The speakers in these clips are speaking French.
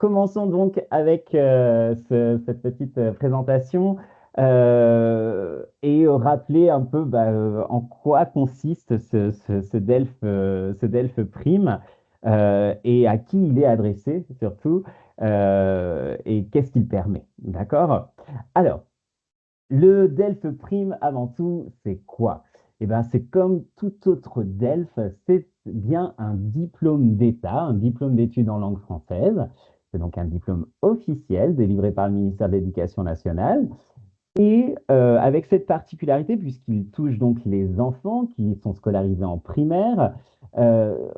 commençons donc avec cette petite présentation et rappeler un peu en quoi consiste ce DELF Prime et à qui il est adressé surtout et qu'est-ce qu'il permet. D'accord? Alors, le DELF Prime, avant tout, c'est quoi? Eh ben, c'est comme tout autre DELF, c'est bien un diplôme d'État, un diplôme d'études en langue française. C'est donc un diplôme officiel délivré par le ministère de l'Éducation nationale. Et avec cette particularité, puisqu'il touche donc les enfants qui sont scolarisés en primaire, euh,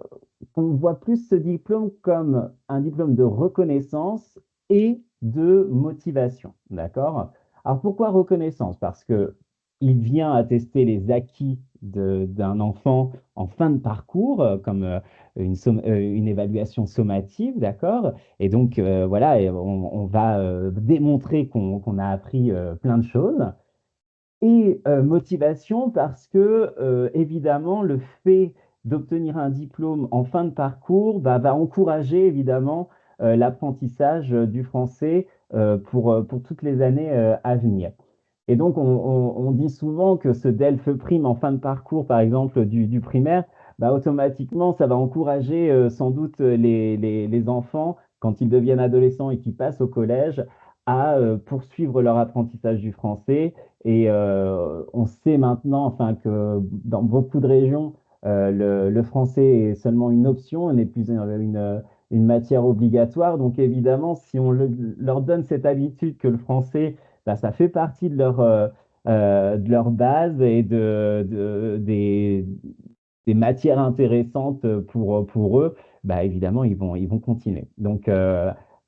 on voit plus ce diplôme comme un diplôme de reconnaissance et de motivation. D'accord? Alors pourquoi reconnaissance? Parce que il vient attester les acquis d'un enfant en fin de parcours, comme une évaluation sommative, d'accord? Et donc, voilà, et on va démontrer qu'on a appris plein de choses. Et motivation parce que, évidemment, le fait d'obtenir un diplôme en fin de parcours va encourager, évidemment, l'apprentissage du français pour toutes les années à venir. Et donc, on dit souvent que ce DELF prime en fin de parcours, par exemple, du primaire, automatiquement, ça va encourager sans doute les enfants, quand ils deviennent adolescents et qu'ils passent au collège, à poursuivre leur apprentissage du français. Et on sait maintenant, enfin, que dans beaucoup de régions, le français est seulement une option, et n'est plus une matière obligatoire. Donc, évidemment, si on leur donne cette habitude que le français ça fait partie de leur base et des matières intéressantes pour eux, évidemment, ils vont continuer. Donc,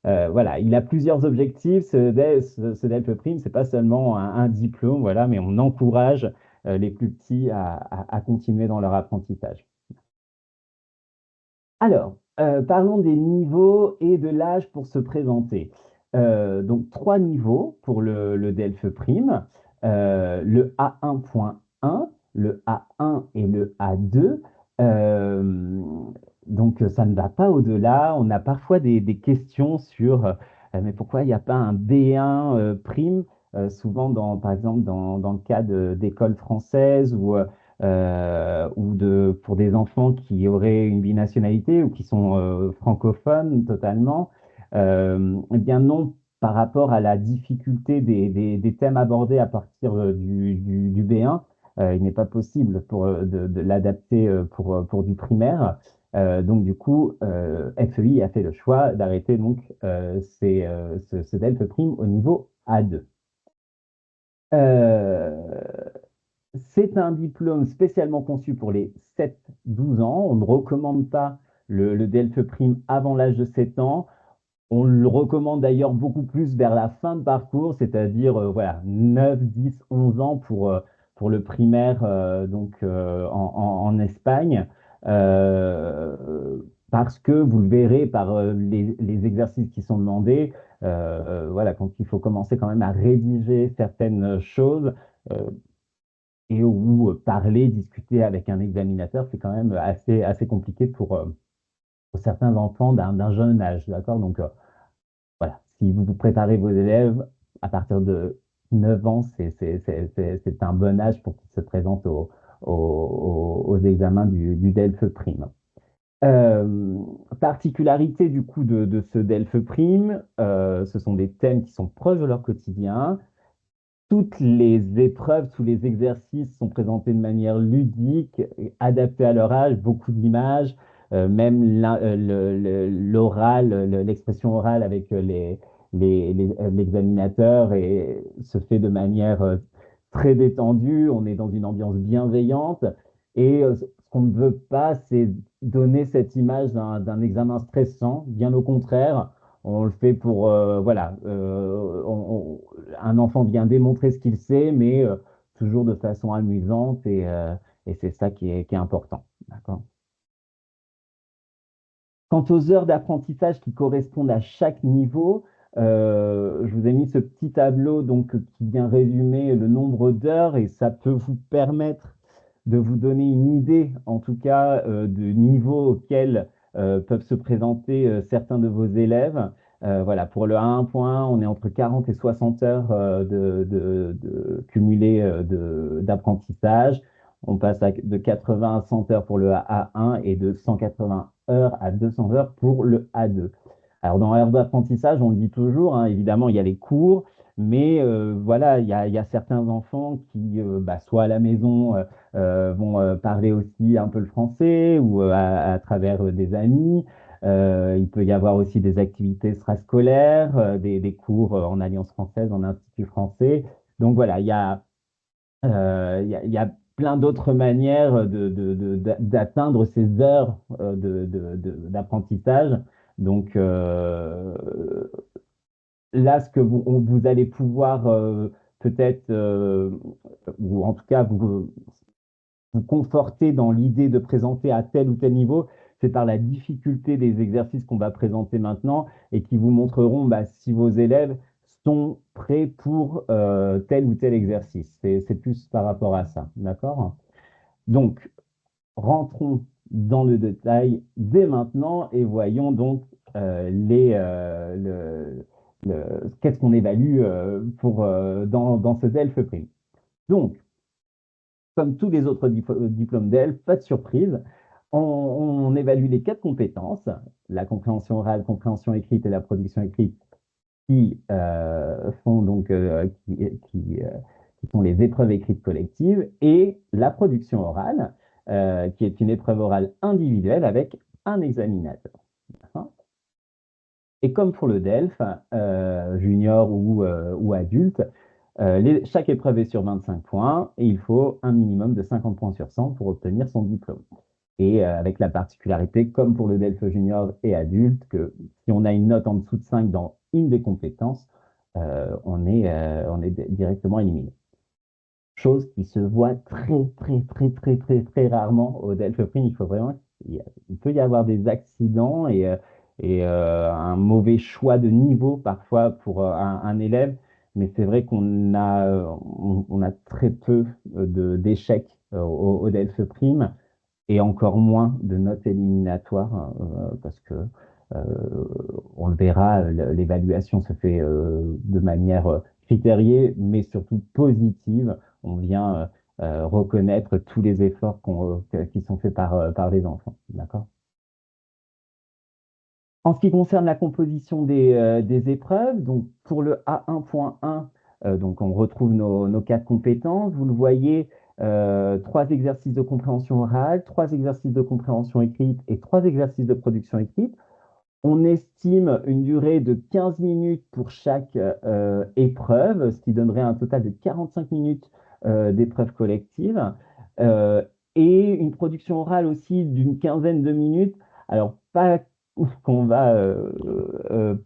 voilà, il a plusieurs objectifs. Ce DELF Prime, c'est pas seulement un diplôme, voilà, mais on encourage les plus petits à continuer dans leur apprentissage. Alors, parlons des niveaux et de l'âge pour se présenter. Donc, trois niveaux pour le DELF Prime. Le A1.1, le A1 et le A2. Euh, donc, ça ne va pas au-delà. On a parfois des questions sur mais pourquoi il n'y a pas un B1 prime, souvent par exemple dans le cas d'écoles françaises ou pour des enfants qui auraient une binationalité ou qui sont francophones totalement. Eh bien non, par rapport à la difficulté des thèmes abordés à partir du B1, il n'est pas possible de l'adapter pour du primaire. Donc du coup, FEI a fait le choix d'arrêter donc ce DELF prime au niveau A2. Euh, c'est un diplôme spécialement conçu pour les 7-12 ans. On ne recommande pas le DELF Prime avant l'âge de 7 ans. On le recommande d'ailleurs beaucoup plus vers la fin de parcours, c'est-à-dire voilà, 9, 10, 11 ans pour le primaire en Espagne. Euh, Parce que vous le verrez par les exercices qui sont demandés, voilà, quand il faut commencer quand même à rédiger certaines choses, euh, et où parler, discuter avec un examinateur, c'est quand même assez compliqué pour certains enfants d'un jeune âge, d'accord? Donc, voilà, si vous préparez vos élèves à partir de 9 ans, c'est un bon âge pour qu'ils se présentent aux examens du DELF Prime. Euh, Particularité du coup de ce DELF Prime, ce sont des thèmes qui sont proches de leur quotidien. Toutes les épreuves, tous les exercices sont présentés de manière ludique, adaptés à leur âge, beaucoup d'images, même l'oral, l'expression orale avec l'examinateur et se fait de manière très détendue. On est dans une ambiance bienveillante et ce qu'on ne veut pas, c'est donner cette image d'un examen stressant. Bien au contraire, on le fait pour, voilà, un enfant vient démontrer ce qu'il sait, mais toujours de façon amusante et c'est ça qui est important. D'accord? Quant aux heures d'apprentissage qui correspondent à chaque niveau, je vous ai mis ce petit tableau donc, qui vient résumer le nombre d'heures et ça peut vous permettre de vous donner une idée, en tout cas, du niveau auquel peuvent se présenter certains de vos élèves. Voilà, pour le A1.1, on est entre 40 et 60 heures cumulées d'apprentissage. On passe de 80 à 100 heures pour le A1 et de 180 heures à 200 heures pour le A2. Alors, dans l'heure d'apprentissage, on le dit toujours, hein, évidemment, il y a les cours, mais voilà, il y a certains enfants qui, soit à la maison, vont parler aussi un peu le français ou à travers des amis. Il peut y avoir aussi des activités extrascolaires, des cours en Alliance française, en Institut français. Donc voilà, il y a plein d'autres manières d'atteindre ces heures d'apprentissage. Donc là, ce que vous allez pouvoir peut-être, ou en tout cas vous conforter dans l'idée de présenter à tel ou tel niveau, c'est par la difficulté des exercices qu'on va présenter maintenant et qui vous montreront si vos élèves sont prêts pour tel ou tel exercice. C'est plus par rapport à ça, d'accord? Donc, rentrons dans le détail dès maintenant et voyons donc qu'est-ce qu'on évalue dans ce DELF prime. Donc, comme tous les autres diplômes d'ELF, pas de surprise, on évalue les quatre compétences, la compréhension orale, compréhension écrite et la production écrite, qui font donc qui sont les épreuves écrites collectives, et la production orale, qui est une épreuve orale individuelle avec un examinateur. Et comme pour le DELF, junior ou adulte, chaque épreuve est sur 25 points et il faut un minimum de 50 points sur 100 pour obtenir son diplôme. Et avec la particularité, comme pour le DELF junior et adulte, que si on a une note en dessous de 5 dans une des compétences, on est directement éliminé. Chose qui se voit très, très, très, très, très, très rarement au DELF Prime. Il peut y avoir des accidents et un mauvais choix de niveau parfois pour un élève, mais c'est vrai qu'on a très peu d'échecs au DELF Prime et encore moins de notes éliminatoires parce que euh, on le verra, l'évaluation se fait de manière critériée, mais surtout positive. On vient reconnaître tous les efforts qui sont faits par les enfants. D'accord? En ce qui concerne la composition des épreuves, donc pour le A1.1, donc on retrouve nos quatre compétences. Vous le voyez, 3 exercices de compréhension orale, 3 exercices de compréhension écrite et 3 exercices de production écrite. On estime une durée de 15 minutes pour chaque épreuve, ce qui donnerait un total de 45 minutes d'épreuve collective, euh, et une production orale aussi d'une quinzaine de minutes. Alors, pas qu'on va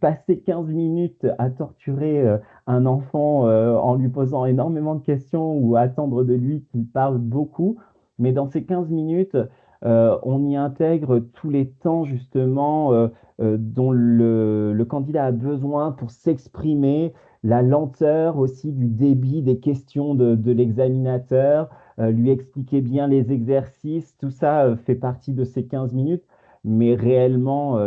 passer 15 minutes à torturer un enfant en lui posant énormément de questions ou attendre de lui qu'il parle beaucoup, mais dans ces 15 minutes, on y intègre tous les temps justement dont le candidat a besoin pour s'exprimer, la lenteur aussi du débit des questions de l'examinateur, lui expliquer bien les exercices, tout ça fait partie de ces 15 minutes, mais réellement,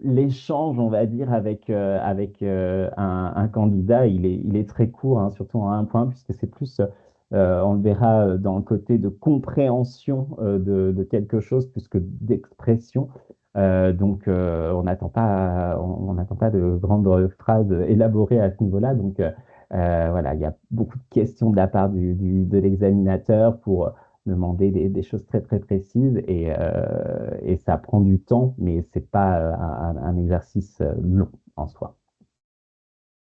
l'échange, on va dire, avec un candidat, il est très court, hein, surtout en 1 point, puisque c'est plus, on le verra dans le côté de compréhension de quelque chose plus que d'expression. Donc, on n'attend pas de grandes phrases élaborées à ce niveau-là. Donc, voilà, il y a beaucoup de questions de la part de l'examinateur pour demander des choses très, très précises et ça prend du temps, mais c'est pas un exercice long en soi.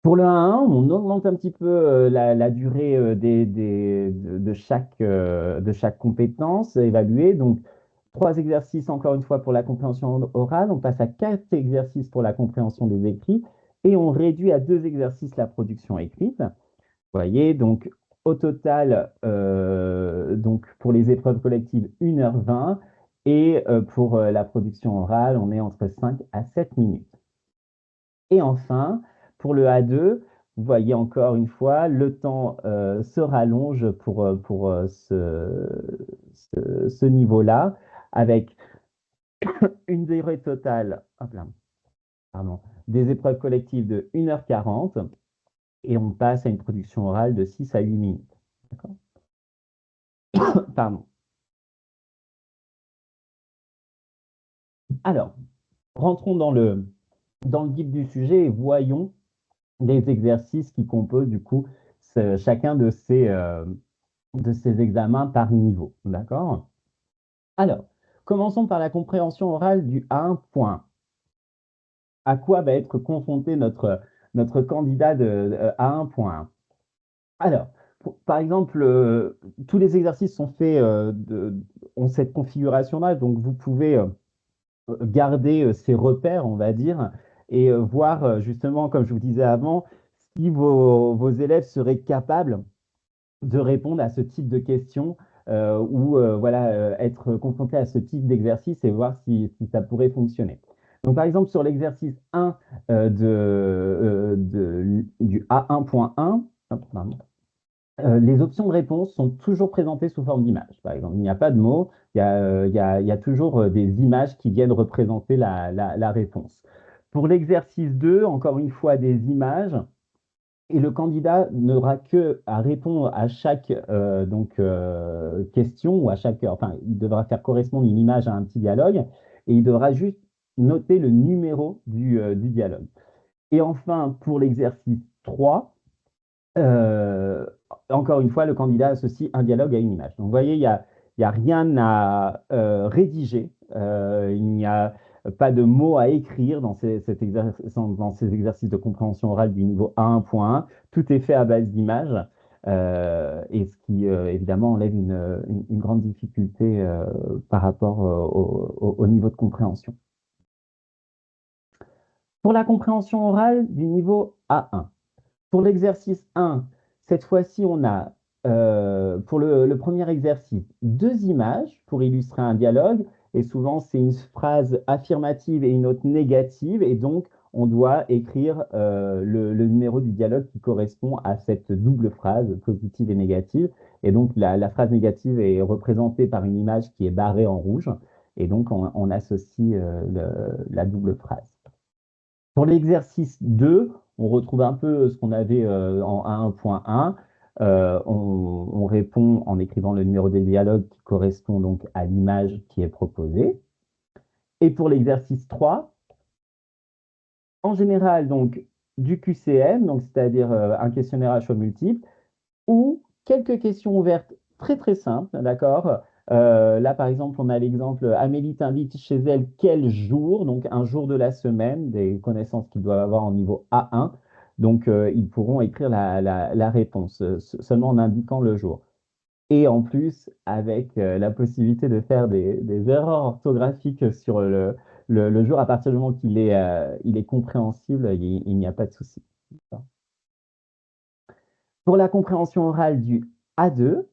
Pour le 1-1, on augmente un petit peu la durée de chaque compétence évaluée. Donc, 3 exercices encore une fois pour la compréhension orale. On passe à 4 exercices pour la compréhension des écrits et on réduit à 2 exercices la production écrite. Vous voyez, donc au total, donc pour les épreuves collectives, 1h20 et pour la production orale, on est entre 5 à 7 minutes. Et enfin, pour le A2, vous voyez encore une fois, le temps se rallonge pour ce niveau-là, avec une durée totale, hop là, pardon, des épreuves collectives de 1h40 et on passe à une production orale de 6 à 8 minutes. D'accord? Pardon. Alors, rentrons dans le vif du sujet et voyons les exercices qui composent du coup chacun de ces examens par niveau. D'accord? Alors, commençons par la compréhension orale du A1 point. À quoi va être confronté notre candidat de A1 point? Alors, par exemple, tous les exercices sont faits, ont cette configuration-là, donc vous pouvez garder ces repères, on va dire, et voir justement, comme je vous disais avant, si vos élèves seraient capables de répondre à ce type de questions ou voilà, être confrontés à ce type d'exercice et voir si ça pourrait fonctionner. Donc, par exemple, sur l'exercice 1 du A1.1, les options de réponse sont toujours présentées sous forme d'image. Par exemple, il n'y a pas de mots, il y a toujours des images qui viennent représenter la réponse. Pour l'exercice 2, encore une fois, des images, et le candidat n'aura que à répondre à chaque question ou à chaque, enfin, il devra faire correspondre une image à un petit dialogue et il devra juste noter le numéro du dialogue. Et enfin, pour l'exercice 3, euh, encore une fois, le candidat associe un dialogue à une image. Donc, vous voyez, il y a rien à rédiger. Il n'y a pas de mots à écrire dans ces exercices de compréhension orale du niveau A1.1. Tout est fait à base d'images. Et ce qui, évidemment, enlève une grande difficulté par rapport au niveau de compréhension. Pour la compréhension orale du niveau A1, pour l'exercice 1, cette fois-ci, on a, pour le premier exercice, deux images pour illustrer un dialogue. Et souvent, c'est une phrase affirmative et une autre négative. Et donc, on doit écrire le numéro du dialogue qui correspond à cette double phrase, positive et négative. Et donc, la phrase négative est représentée par une image qui est barrée en rouge. Et donc, on associe la double phrase. Pour l'exercice 2, on retrouve un peu ce qu'on avait en 1.1. On répond en écrivant le numéro des dialogues qui correspond donc à l'image qui est proposée. Et pour l'exercice 3, en général, donc du QCM, donc c'est-à-dire un questionnaire à choix multiples, ou quelques questions ouvertes très très simples, d'accord? Là, par exemple, on a l'exemple Amélie t'invite chez elle quel jour? Donc, un jour de la semaine, des connaissances qu'ils doivent avoir en niveau A1. Donc, ils pourront écrire la réponse seulement en indiquant le jour. Et en plus, avec la possibilité de faire des erreurs orthographiques sur le jour, à partir du moment il est compréhensible, il n'y a pas de souci. Pour la compréhension orale du A2,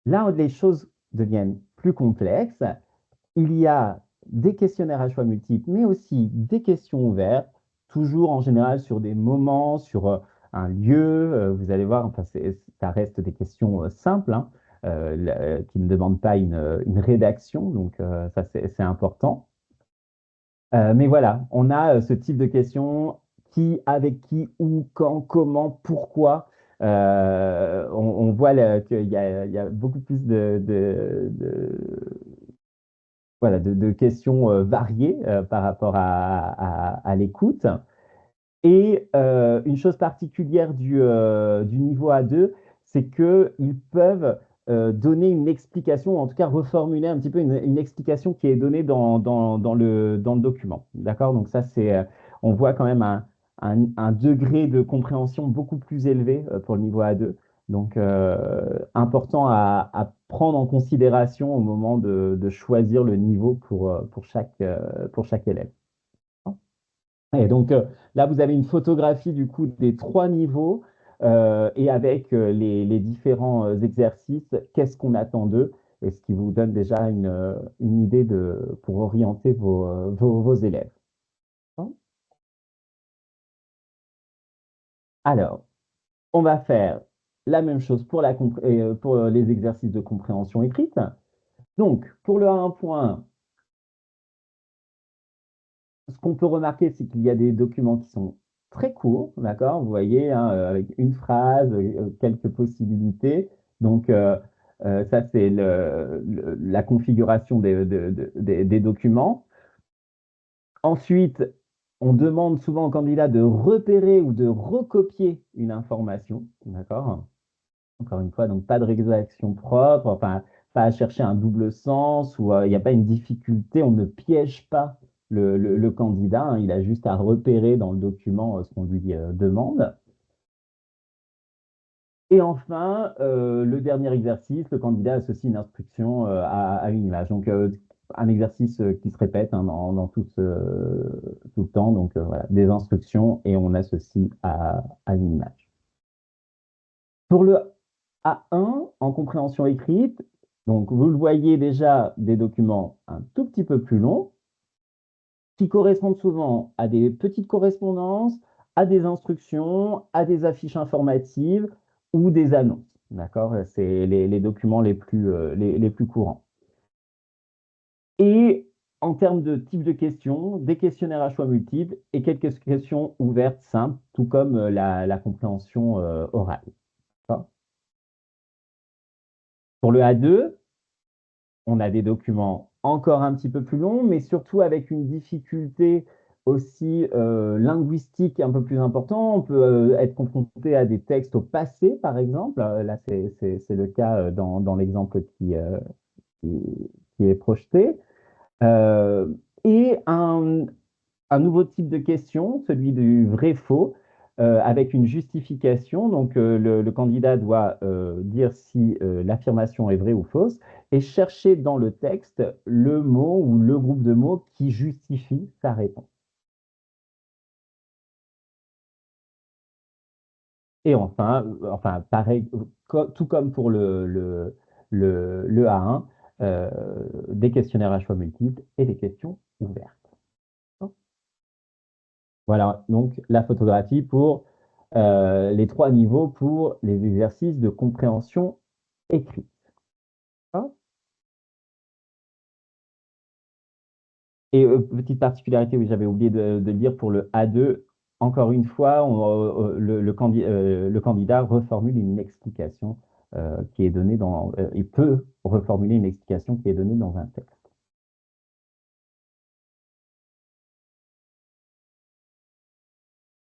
là où les choses deviennent plus complexes, il y a des questionnaires à choix multiples, mais aussi des questions ouvertes, toujours en général sur des moments, sur un lieu. Vous allez voir, enfin, ça reste des questions simples, hein, qui ne demandent pas une rédaction, donc ça c'est important. Mais voilà, on a ce type de questions, qui, avec qui, où, quand, comment, pourquoi. On voit qu'il y a beaucoup plus voilà, de questions variées par rapport à l'écoute. Et une chose particulière du niveau A2, c'est qu'ils peuvent donner une explication, ou en tout cas reformuler un petit peu une explication qui est donnée dans le document. D'accord? Donc ça, on voit quand même un degré de compréhension beaucoup plus élevé pour le niveau A2. Donc, important à prendre en considération au moment de choisir le niveau pour chaque élève. Et donc là, vous avez une photographie du coup des trois niveaux et avec les différents exercices, qu'est-ce qu'on attend d'eux et ce qui vous donne déjà une idée pour orienter vos élèves. Alors, on va faire la même chose pour les exercices de compréhension écrite. Donc, pour le 1.1, ce qu'on peut remarquer, c'est qu'il y a des documents qui sont très courts, d'accord? Vous voyez, hein, avec une phrase, quelques possibilités. Donc, ça, c'est la configuration des documents. Ensuite, on demande souvent au candidat de repérer ou de recopier une information, d'accord? Encore une fois, donc pas de rédaction propre, enfin, pas à chercher un double sens ou il n'y a pas une difficulté, on ne piège pas le candidat, hein, il a juste à repérer dans le document ce qu'on lui demande. Et enfin, le dernier exercice, le candidat associe une instruction à une image. Donc, un exercice qui se répète hein, dans tout le temps. Donc, voilà, des instructions et on associe à une image. Pour le A1, en compréhension écrite, donc vous le voyez déjà, des documents un tout petit peu plus longs, qui correspondent souvent à des petites correspondances, à des instructions, à des affiches informatives ou des annonces. D'accord? C'est les documents les plus courants. Et en termes de type de questions, des questionnaires à choix multiples et quelques questions ouvertes simples, tout comme la compréhension orale. Pour le A2, on a des documents encore un petit peu plus longs, mais surtout avec une difficulté aussi linguistique un peu plus importante. On peut être confronté à des textes au passé, par exemple. Là, c'est le cas dans l'exemple qui, qui est projeté. Euh, et un nouveau type de question, celui du vrai-faux, avec une justification. Donc, le candidat doit dire si l'affirmation est vraie ou fausse et chercher dans le texte le mot ou le groupe de mots qui justifie sa réponse. Et enfin pareil, tout comme pour le A1, des questionnaires à choix multiples et des questions ouvertes. Voilà, donc la photographie pour les trois niveaux pour les exercices de compréhension écrite. Hein. Et petite particularité, oui, j'avais oublié de le dire pour le A2, encore une fois, le candidat reformule une explication qui est donnée il peut reformuler une explication qui est donnée dans un texte.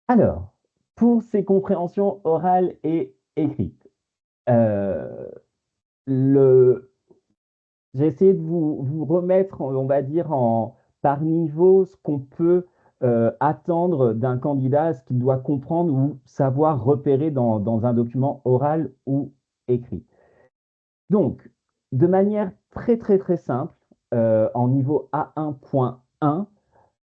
Alors, pour ces compréhensions orales et écrites, euh, le, j'ai essayé de vous remettre, on va dire, par niveau ce qu'on peut attendre d'un candidat, ce qu'il doit comprendre ou savoir repérer dans un document oral ou écrit. Donc, de manière très très très simple, en niveau A1.1,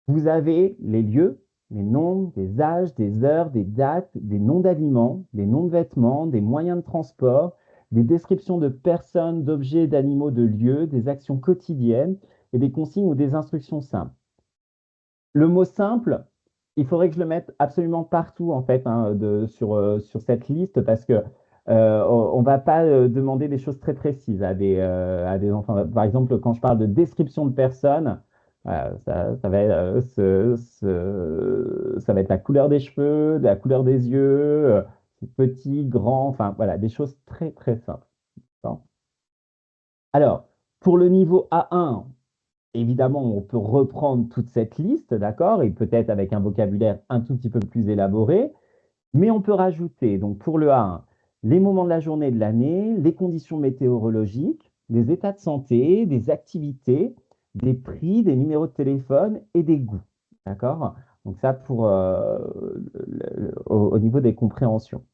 vous avez les lieux, les noms, des âges, des heures, des dates, des noms d'aliments, des noms de vêtements, des moyens de transport, des descriptions de personnes, d'objets, d'animaux, de lieux, des actions quotidiennes et des consignes ou des instructions simples. Le mot simple, il faudrait que je le mette absolument partout en fait hein, sur cette liste parce que on ne va pas demander des choses très précises à des enfants. Par exemple, quand je parle de description de personnes, ça va être, ça va être la couleur des cheveux, la couleur des yeux, petit, grand, enfin voilà, des choses très très simples. Bon. Alors, pour le niveau A1, évidemment, on peut reprendre toute cette liste, d'accord, et peut-être avec un vocabulaire un tout petit peu plus élaboré, mais on peut rajouter, donc pour le A1, les moments de la journée et de l'année, les conditions météorologiques, les états de santé, des activités, des prix, des numéros de téléphone et des goûts, d'accord? Donc ça pour au niveau des compréhensions.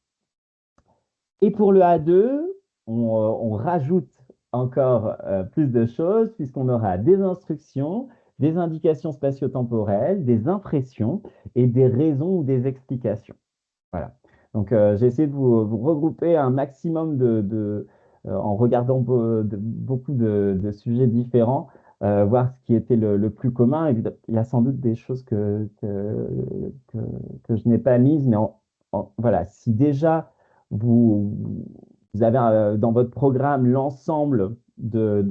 Et pour le A2, on rajoute encore plus de choses puisqu'on aura des instructions, des indications spatio-temporelles, des impressions et des raisons ou des explications. Voilà. Donc, j'ai essayé de vous regrouper un maximum en regardant beaucoup de sujets différents, voir ce qui était le plus commun. Il y a sans doute des choses que, que je n'ai pas mises, mais voilà, si déjà vous, vous avez dans votre programme l'ensemble euh,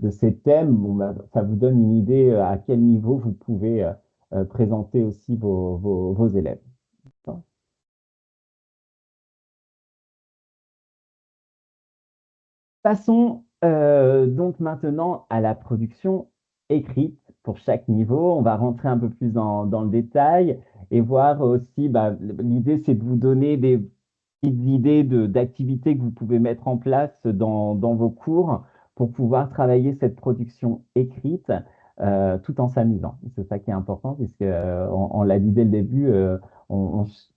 de ces thèmes, bon, bah, ça vous donne une idée à quel niveau vous pouvez présenter aussi vos élèves. Passons donc maintenant à la production écrite pour chaque niveau. On va rentrer un peu plus dans le détail et voir aussi, bah, l'idée c'est de vous donner des petites idées d'activités que vous pouvez mettre en place dans vos cours pour pouvoir travailler cette production écrite tout en s'amusant. C'est ça qui est important puisque on l'a dit dès le début,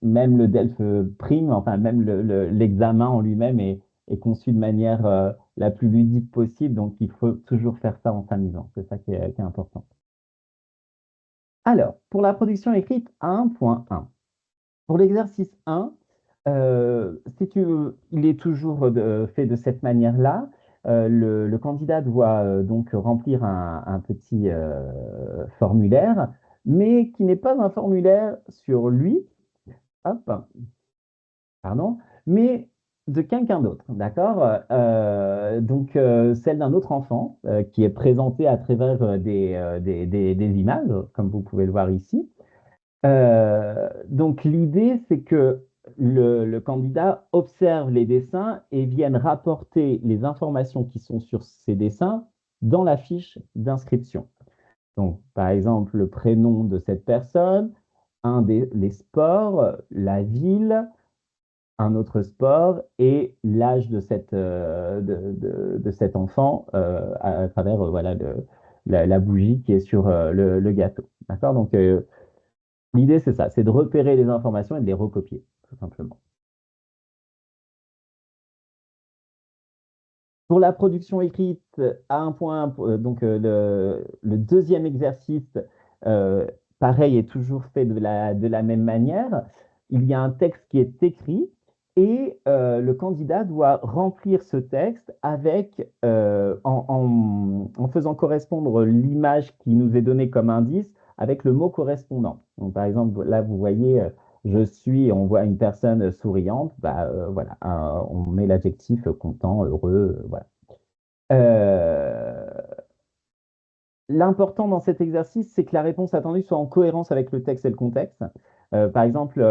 même le DELF prime, enfin même l'examen en lui-même est conçu de manière la plus ludique possible, donc il faut toujours faire ça en s'amusant. C'est ça qui est important. Alors, pour la production écrite 1.1. Pour l'exercice 1, il est toujours fait de cette manière-là. Le candidat doit donc remplir un petit formulaire, mais qui n'est pas un formulaire sur lui, hop, pardon, mais de quelqu'un d'autre, d'accord? Donc, celle d'un autre enfant qui est présentée à travers des images, comme vous pouvez le voir ici. Donc l'idée, c'est que le candidat observe les dessins et vienne rapporter les informations qui sont sur ces dessins dans la fiche d'inscription. Donc, par exemple, le prénom de cette personne, les sports, la ville, un autre sport et l'âge de cet enfant à travers voilà, la bougie qui est sur le gâteau. D'accord? Donc, l'idée, c'est ça, c'est de repérer les informations et de les recopier, tout simplement. Pour la production écrite, à un point, donc le deuxième exercice, euh, pareil, est toujours fait de la même manière. Il y a un texte qui est écrit et le candidat doit remplir ce texte avec, en faisant correspondre l'image qui nous est donnée comme indice avec le mot correspondant. Donc, par exemple, là, vous voyez, je suis, on voit une personne souriante, bah, voilà, on met l'adjectif content, heureux, voilà. Euh, L'important dans cet exercice, c'est que la réponse attendue soit en cohérence avec le texte et le contexte. Par exemple,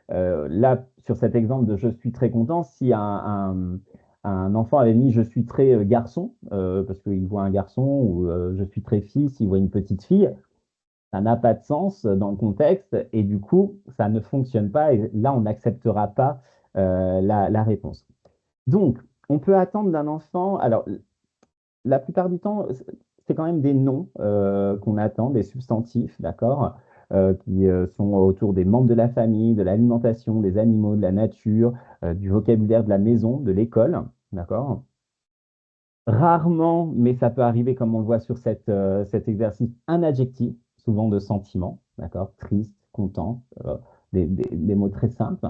là, sur cet exemple de je suis très content, si un enfant avait mis je suis très garçon, parce qu'il voit un garçon, ou je suis très fille, s'il voit une petite fille, ça n'a pas de sens dans le contexte et du coup, ça ne fonctionne pas et là, on n'acceptera pas la réponse. Donc, on peut attendre d'un enfant, alors la plupart du temps, c'est quand même des noms qu'on attend, des substantifs, d'accord, qui sont autour des membres de la famille, de l'alimentation, des animaux, de la nature, du vocabulaire de la maison, de l'école, d'accord. Rarement, mais ça peut arriver, comme on le voit sur cet exercice, un adjectif, souvent de sentiment, d'accord, triste, content, des mots très simples.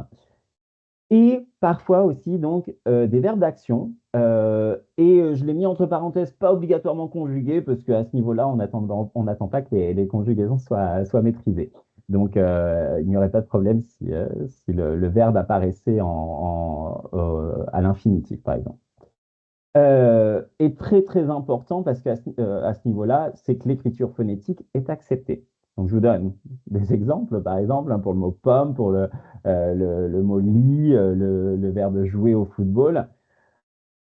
Et parfois aussi, donc, des verbes d'action. Je l'ai mis entre parenthèses, pas obligatoirement conjugués, parce qu'à ce niveau-là, on n'attend pas que les conjugaisons soient maîtrisées. Donc, il n'y aurait pas de problème si le verbe apparaissait à l'infinitif, par exemple. Est très très important parce qu'à ce niveau-là, c'est que l'écriture phonétique est acceptée. Donc je vous donne des exemples, par exemple, hein, pour le mot pomme, pour le mot lit, le verbe jouer au football.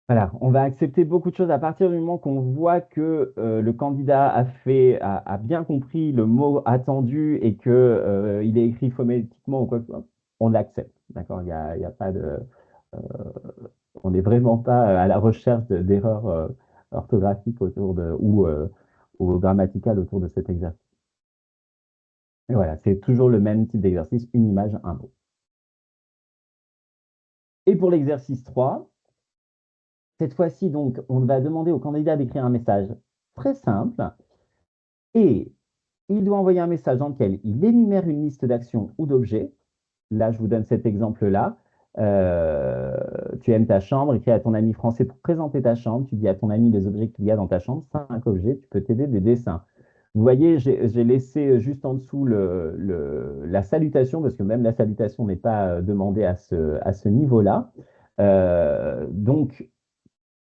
Voilà, on va accepter beaucoup de choses à partir du moment qu'on voit que le candidat a bien compris le mot attendu et que il est écrit phonétiquement ou quoi que ce soit, on l'accepte. D'accord? Il y a pas de, on n'est vraiment pas à la recherche d'erreurs orthographiques ou grammaticales autour de cet exercice. Et voilà, c'est toujours le même type d'exercice, une image, un mot. Et pour l'exercice 3, cette fois-ci, donc, on va demander au candidat d'écrire un message très simple et il doit envoyer un message dans lequel il énumère une liste d'actions ou d'objets. Là, je vous donne cet exemple-là. Tu aimes ta chambre, écris à ton ami français pour présenter ta chambre. Tu dis à ton ami les objets qu'il y a dans ta chambre. 5 objets, tu peux t'aider des dessins. Vous voyez, j'ai laissé juste en dessous la salutation, parce que même la salutation n'est pas demandée à ce niveau-là. Donc,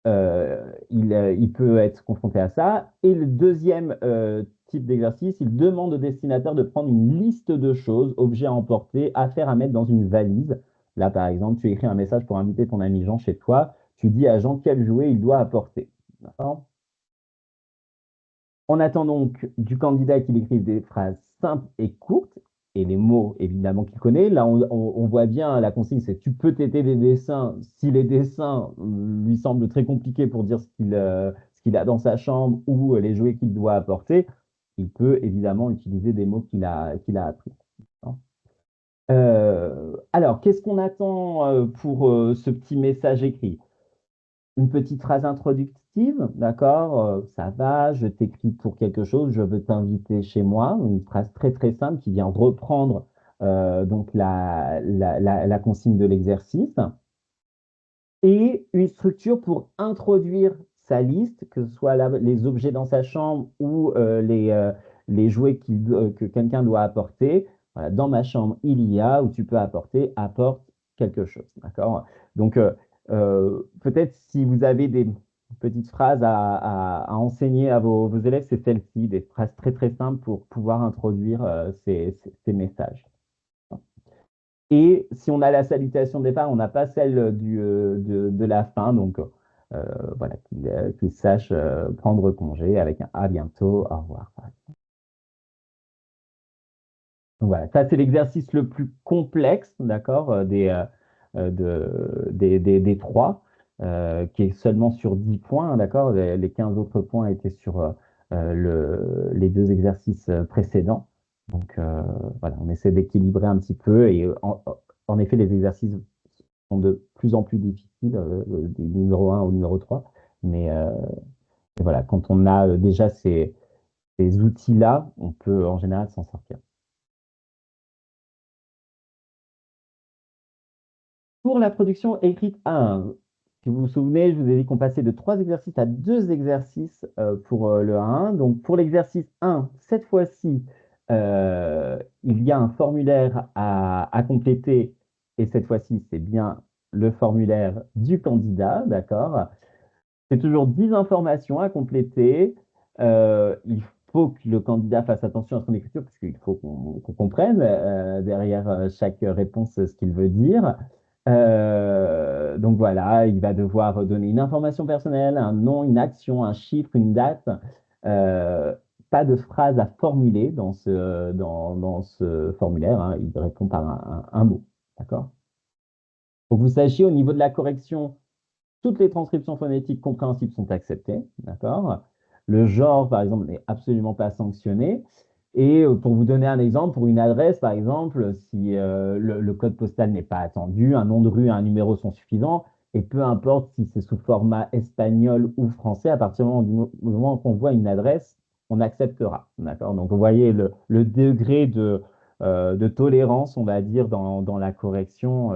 il peut être confronté à ça. Et le deuxième type d'exercice, il demande au destinataire de prendre une liste de choses, objets à emporter, affaires à mettre dans une valise. Là, par exemple, tu écris un message pour inviter ton ami Jean chez toi. Tu dis à Jean quel jouet il doit apporter. D'accord. On attend donc du candidat qu'il écrive des phrases simples et courtes, et les mots, évidemment, qu'il connaît. Là, on voit bien, la consigne, c'est tu peux t'aider des dessins. Si les dessins lui semblent très compliqués pour dire ce qu'il a dans sa chambre ou les jouets qu'il doit apporter, il peut évidemment utiliser des mots qu'il a appris. Alors, qu'est-ce qu'on attend pour ce petit message écrit? Une petite phrase introductive, d'accord? Ça va, je t'écris pour quelque chose, je veux t'inviter chez moi. Une phrase très très simple qui vient reprendre donc la consigne de l'exercice. Et une structure pour introduire sa liste, que ce soit les objets dans sa chambre ou les jouets que quelqu'un doit apporter. Voilà, dans ma chambre, il y a, où tu peux apporter, apporte quelque chose. D'accord? Donc, peut-être si vous avez des petites phrases à enseigner à vos élèves, c'est celle-ci, des phrases très très simples pour pouvoir introduire ces messages. Et si on a la salutation de départ, on n'a pas celle de la fin. Donc, voilà, qu'il sache prendre congé avec un à bientôt, au revoir. Donc, voilà, ça, c'est l'exercice le plus complexe, d'accord, des trois, qui est seulement sur 10 points, hein, d'accord. Les 15 autres points étaient sur les deux exercices précédents. Donc, voilà, on essaie d'équilibrer un petit peu. Et en effet, les exercices sont de plus en plus difficiles, du numéro un au numéro 3. Mais voilà, quand on a déjà ces outils-là, on peut en général s'en sortir. Pour la production écrite 1, si vous vous souvenez, je vous ai dit qu'on passait de 3 exercices à 2 exercices pour le 1. Donc pour l'exercice 1, cette fois-ci, il y a un formulaire à compléter et cette fois-ci, c'est bien le formulaire du candidat, d'accord? C'est toujours 10 informations à compléter. Il faut que le candidat fasse attention à son écriture, parce qu'il faut qu'on comprenne derrière chaque réponse ce qu'il veut dire. Donc voilà, il va devoir donner une information personnelle, un nom, une action, un chiffre, une date. Euh, Pas de phrase à formuler dans ce formulaire, hein. Il répond par un mot. D'accord? Faut que vous sachiez au niveau de la correction, toutes les transcriptions phonétiques compréhensibles sont acceptées, d'accord? Le genre, par exemple, n'est absolument pas sanctionné. Et pour vous donner un exemple, pour une adresse, par exemple, si le code postal n'est pas attendu, un nom de rue et un numéro sont suffisants, et peu importe si c'est sous format espagnol ou français, à partir du moment qu'on voit une adresse, on acceptera, d'accord? Donc, vous voyez le degré de tolérance, on va dire, dans la correction.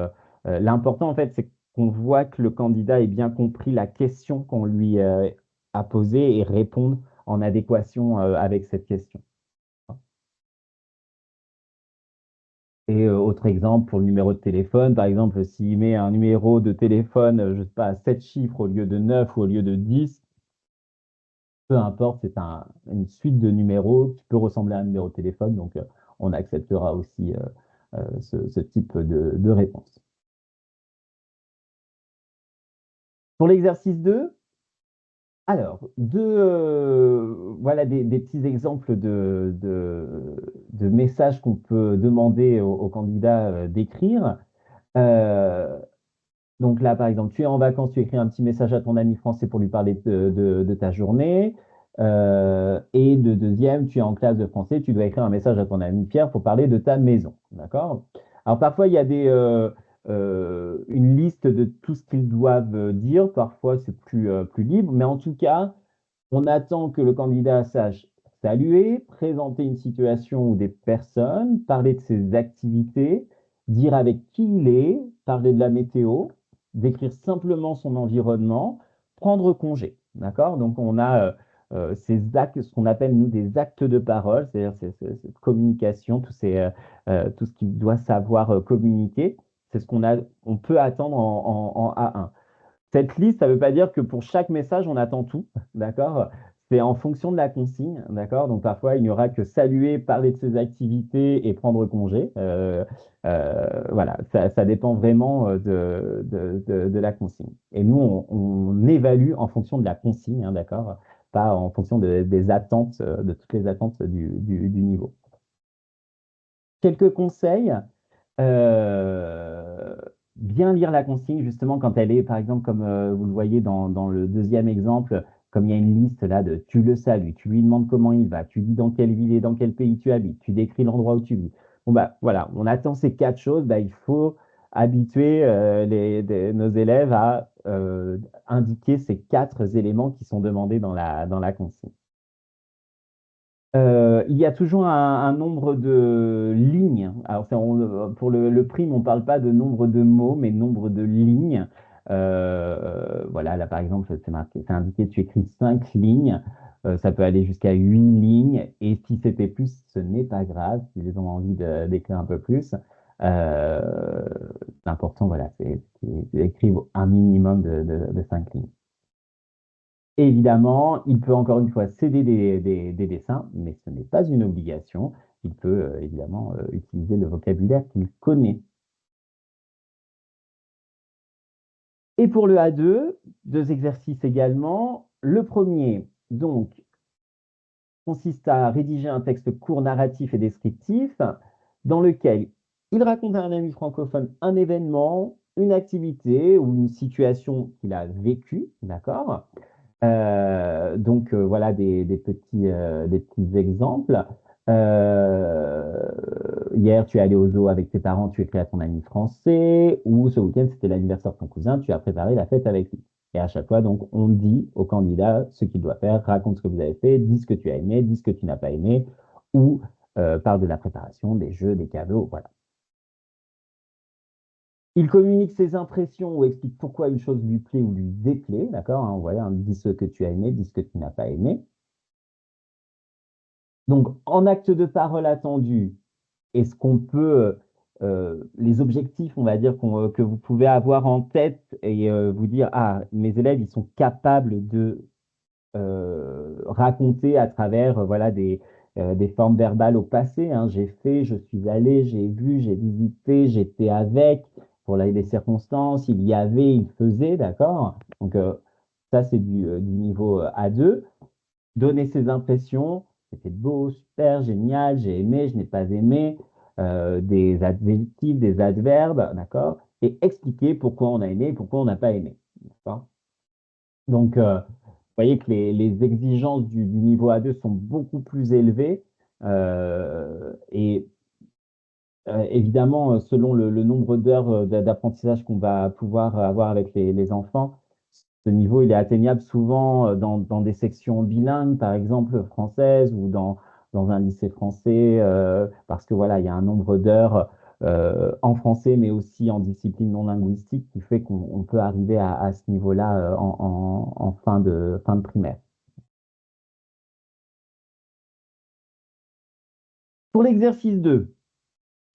L'important, en fait, c'est qu'on voit que le candidat ait bien compris la question qu'on lui a posée et répondre en adéquation avec cette question. Et autre exemple, pour le numéro de téléphone, par exemple, s'il met un numéro de téléphone, je ne sais pas, à 7 chiffres au lieu de 9 ou au lieu de 10, peu importe, c'est une suite de numéros qui peut ressembler à un numéro de téléphone, donc on acceptera aussi ce type de réponse. Pour l'exercice 2, alors, voilà des petits exemples de messages qu'on peut demander au candidat d'écrire. Euh, donc là, par exemple, tu es en vacances, tu écris un petit message à ton ami français pour lui parler de ta journée. Et de deuxième, tu es en classe de français, tu dois écrire un message à ton ami Pierre pour parler de ta maison. D'accord? Alors parfois, il y a une liste de tout ce qu'ils doivent dire. Parfois, c'est plus libre. Mais en tout cas, on attend que le candidat sache saluer, présenter une situation ou des personnes, parler de ses activités, dire avec qui il est, parler de la météo, décrire simplement son environnement, prendre congé. D'accord? Donc, on a ces actes, ce qu'on appelle, nous, des actes de parole, c'est-à-dire cette communication, tout ce qu'il doit savoir communiquer. C'est ce on peut attendre en A1. Cette liste, ça ne veut pas dire que pour chaque message, on attend tout, d'accord? C'est en fonction de la consigne, d'accord? Donc parfois, il n'y aura que saluer, parler de ses activités et prendre congé. Voilà, ça dépend vraiment de la consigne. Et nous, on évalue en fonction de la consigne, hein, d'accord? Pas en fonction des attentes, de toutes les attentes du niveau. Quelques conseils. Euh, Bien lire la consigne, justement, quand elle est, par exemple, comme vous le voyez dans le deuxième exemple, comme il y a une liste là de tu le salues, tu lui demandes comment il va, tu dis dans quelle ville et dans quel pays tu habites, tu décris l'endroit où tu vis. Bon, bah voilà, on attend ces quatre choses, bah, il faut habituer nos élèves à indiquer ces quatre éléments qui sont demandés dans la consigne. Il y a toujours un nombre de lignes. Alors, pour le prime, on ne parle pas de nombre de mots, mais nombre de lignes. Voilà, là, par exemple, c'est marqué, c'est indiqué, tu écris 5 lignes. Ça peut aller jusqu'à 8 lignes. Et si c'était plus, ce n'est pas grave. S'ils ont envie d'écrire un peu plus, euh, l'important, voilà, c'est qu'ils écrivent un minimum de 5 lignes. Évidemment, il peut encore une fois céder des dessins, mais ce n'est pas une obligation. Il peut évidemment utiliser le vocabulaire qu'il connaît. Et pour le A2, deux exercices également. Le premier, donc, consiste à rédiger un texte court, narratif et descriptif, dans lequel il raconte à un ami francophone un événement, une activité ou une situation qu'il a vécue, d'accord? Donc voilà des petits exemples. Hier, tu es allé au zoo avec tes parents, tu écris à ton ami français, ou ce week-end, c'était l'anniversaire de ton cousin, tu as préparé la fête avec lui. Et à chaque fois, donc, on dit au candidat ce qu'il doit faire, raconte ce que vous avez fait, dis ce que tu as aimé, dis ce que tu n'as pas aimé, ou parle de la préparation, des jeux, des cadeaux, voilà. Il communique ses impressions ou explique pourquoi une chose lui plaît ou lui déplaît, d'accord? Hein, voilà, hein, dis ce que tu as aimé, dis ce que tu n'as pas aimé. Donc, en acte de parole attendu, est-ce qu'on peut, les objectifs, on va dire, que vous pouvez avoir en tête et vous dire, ah, mes élèves, ils sont capables de raconter à travers voilà, des formes verbales au passé, hein. J'ai fait, je suis allé, j'ai vu, j'ai visité, j'étais avec, pour les circonstances, il y avait, il faisait, d'accord? Donc, ça, c'est du niveau A2. Donner ses impressions, c'était beau, super, génial, j'ai aimé, je n'ai pas aimé, des adjectifs, des adverbes, d'accord? Et expliquer pourquoi on a aimé et pourquoi on n'a pas aimé, d'accord? Donc, vous voyez que les exigences du niveau A2 sont beaucoup plus élevées. Et évidemment, selon le nombre d'heures d'apprentissage qu'on va pouvoir avoir avec les enfants, ce niveau, il est atteignable souvent dans des sections bilingues, par exemple françaises, ou dans un lycée français, parce que voilà, il y a un nombre d'heures en français, mais aussi en discipline non linguistique, qui fait qu'on peut arriver à ce niveau-là en fin de primaire. Pour l'exercice 2,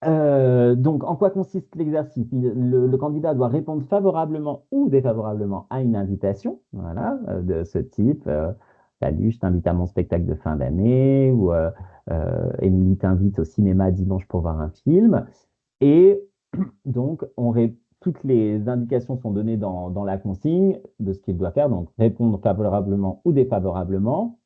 donc, en quoi consiste l'exercice? Le candidat doit répondre favorablement ou défavorablement à une invitation, voilà, de ce type. Salut, je t'invite à mon spectacle de fin d'année, ou Émilie t'invite au cinéma dimanche pour voir un film. Et donc, toutes les indications sont données dans la consigne de ce qu'il doit faire, donc répondre favorablement ou défavorablement.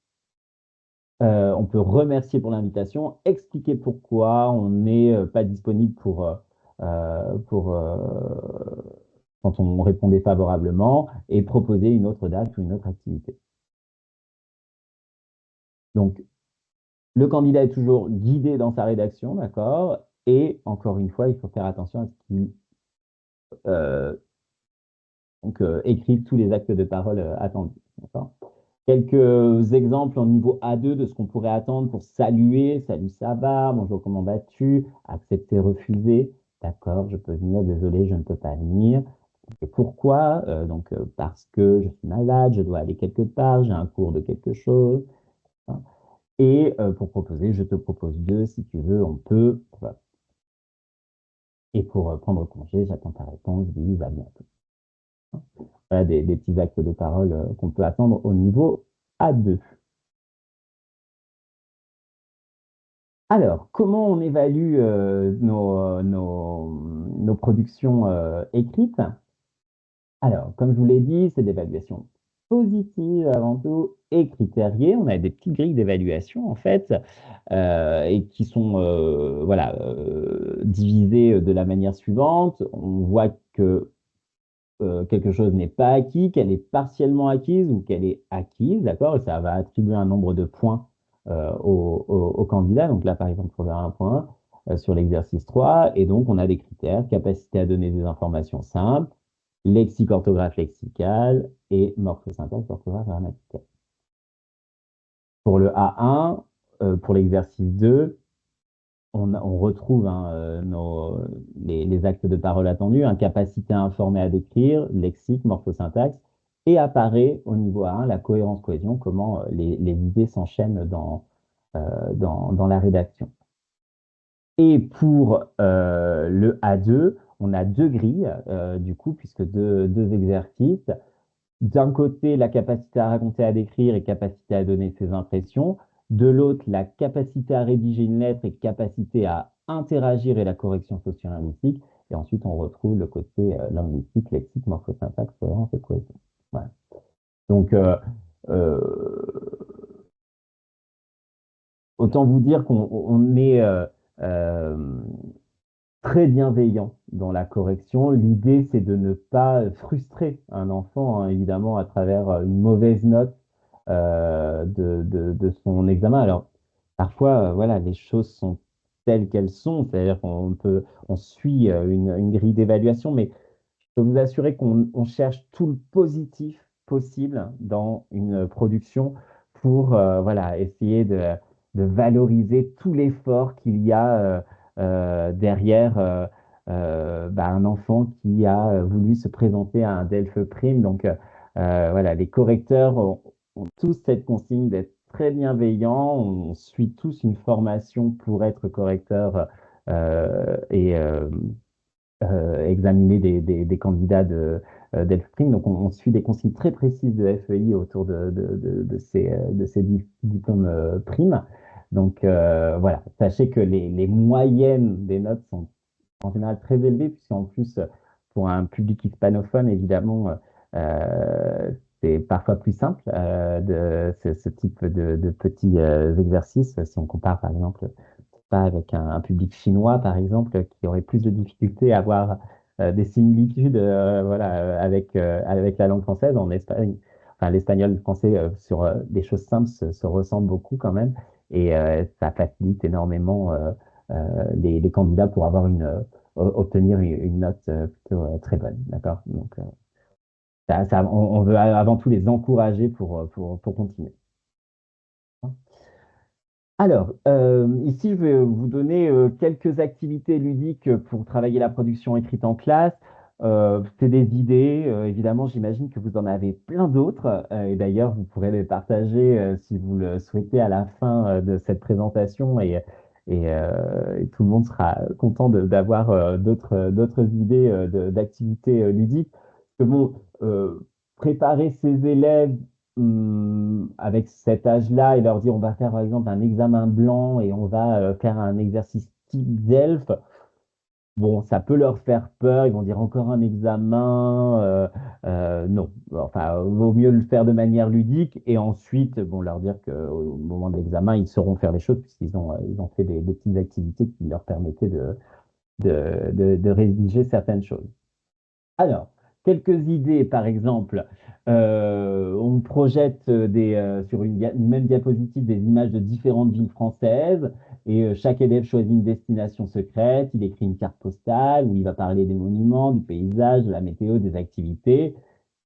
On peut remercier pour l'invitation, expliquer pourquoi on n'est pas disponible quand on répond défavorablement, et proposer une autre date ou une autre activité. Donc, le candidat est toujours guidé dans sa rédaction, d'accord? Et encore une fois, il faut faire attention à ce qu'il euh, écrive tous les actes de parole attendus, d'accord? Quelques exemples au niveau A2 de ce qu'on pourrait attendre pour saluer. Salut, ça va? Bonjour, comment vas-tu? Accepter, refuser. D'accord, je peux venir. Désolé, je ne peux pas venir. Et pourquoi? Donc, parce que je suis malade, je dois aller quelque part, j'ai un cours de quelque chose, hein. Et pour proposer, je te propose deux. Si tu veux, on peut. Voilà. Et pour prendre congé, j'attends ta réponse. Dis, va bientôt. Voilà des petits actes de parole qu'on peut attendre au niveau A2. Alors, comment on évalue nos productions écrites? Alors, comme je vous l'ai dit, c'est d'évaluation positive avant tout et critériée. On a des petites grilles d'évaluation en fait et qui sont voilà, divisées de la manière suivante. On voit que quelque chose n'est pas acquis, qu'elle est partiellement acquise ou qu'elle est acquise, d'accord? Et ça va attribuer un nombre de points au candidat. Donc là, par exemple, on verra un point sur l'exercice 3. Et donc, on a des critères, capacité à donner des informations simples, lexique, orthographe lexicale et morphosyntaxe, orthographe grammaticale. Pour le A1, pour l'exercice 2, on retrouve hein, les actes de parole attendus, incapacité à informer, à décrire, lexique, morphosyntaxe, et apparaît au niveau A1 la cohérence-cohésion, comment les idées s'enchaînent dans la rédaction. Et pour le A2, on a deux grilles, du coup, puisque deux exercices. D'un côté, la capacité à raconter, à décrire et capacité à donner ses impressions. De l'autre, la capacité à rédiger une lettre et capacité à interagir et la correction socio-linguistique. Et ensuite, on retrouve le côté linguistique, lexique, morphosyntaxe, cohérence et cohésion. Voilà. Donc, euh, autant vous dire qu'on est euh, très bienveillant dans la correction. L'idée, c'est de ne pas frustrer un enfant, hein, évidemment, à travers une mauvaise note de son examen. Alors, parfois, voilà, les choses sont telles qu'elles sont, c'est-à-dire on suit une grille d'évaluation, mais je peux vous assurer qu'on cherche tout le positif possible dans une production pour voilà, essayer de valoriser tout l'effort qu'il y a derrière bah, un enfant qui a voulu se présenter à un Delphes Prime. Donc voilà, les correcteurs ont tous cette consigne d'être très bienveillants. On suit tous une formation pour être correcteur et examiner des candidats d'ELFPRIM. Donc, on suit des consignes très précises de FEI autour de ces diplômes primes. Donc, voilà, sachez que les moyennes des notes sont en général très élevées, puisqu'en plus, pour un public hispanophone, évidemment, c'est parfois plus simple ce type de petits exercices. Si on compare, par exemple, pas avec un public chinois, par exemple, qui aurait plus de difficultés à avoir des similitudes voilà, avec la langue française. En Espagne, enfin, l'espagnol et le français, sur des choses simples, se ressemblent beaucoup quand même. Et ça facilite énormément les candidats pour avoir obtenir une note plutôt très bonne. D'accord? Donc, on veut avant tout les encourager pour continuer. Alors, ici, je vais vous donner quelques activités ludiques pour travailler la production écrite en classe. C'est des idées, évidemment, j'imagine que vous en avez plein d'autres. Et d'ailleurs, vous pourrez les partager si vous le souhaitez à la fin de cette présentation et tout le monde sera content d'avoir d'autres idées d'activités ludiques. Parce que bon, préparer ses élèves avec cet âge-là et leur dire on va faire par exemple un examen blanc et on va faire un exercice type DELF, bon, ça peut leur faire peur, ils vont dire encore un examen, non. Enfin, vaut mieux le faire de manière ludique et ensuite, bon, leur dire qu'au moment de l'examen, ils sauront faire les choses puisqu'ils ont fait des petites activités qui leur permettaient de rédiger certaines choses. Alors, quelques idées, par exemple, on projette sur une même diapositive des images de différentes villes françaises et chaque élève choisit une destination secrète, il écrit une carte postale où il va parler des monuments, du paysage, de la météo, des activités.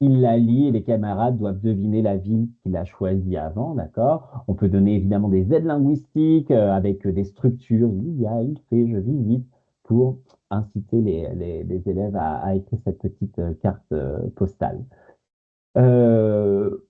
Il la lit et les camarades doivent deviner la ville qu'il a choisie avant, d'accord? On peut donner évidemment des aides linguistiques avec des structures, il y a, il fait, je visite, pour inciter les élèves à écrire cette petite carte postale. Euh,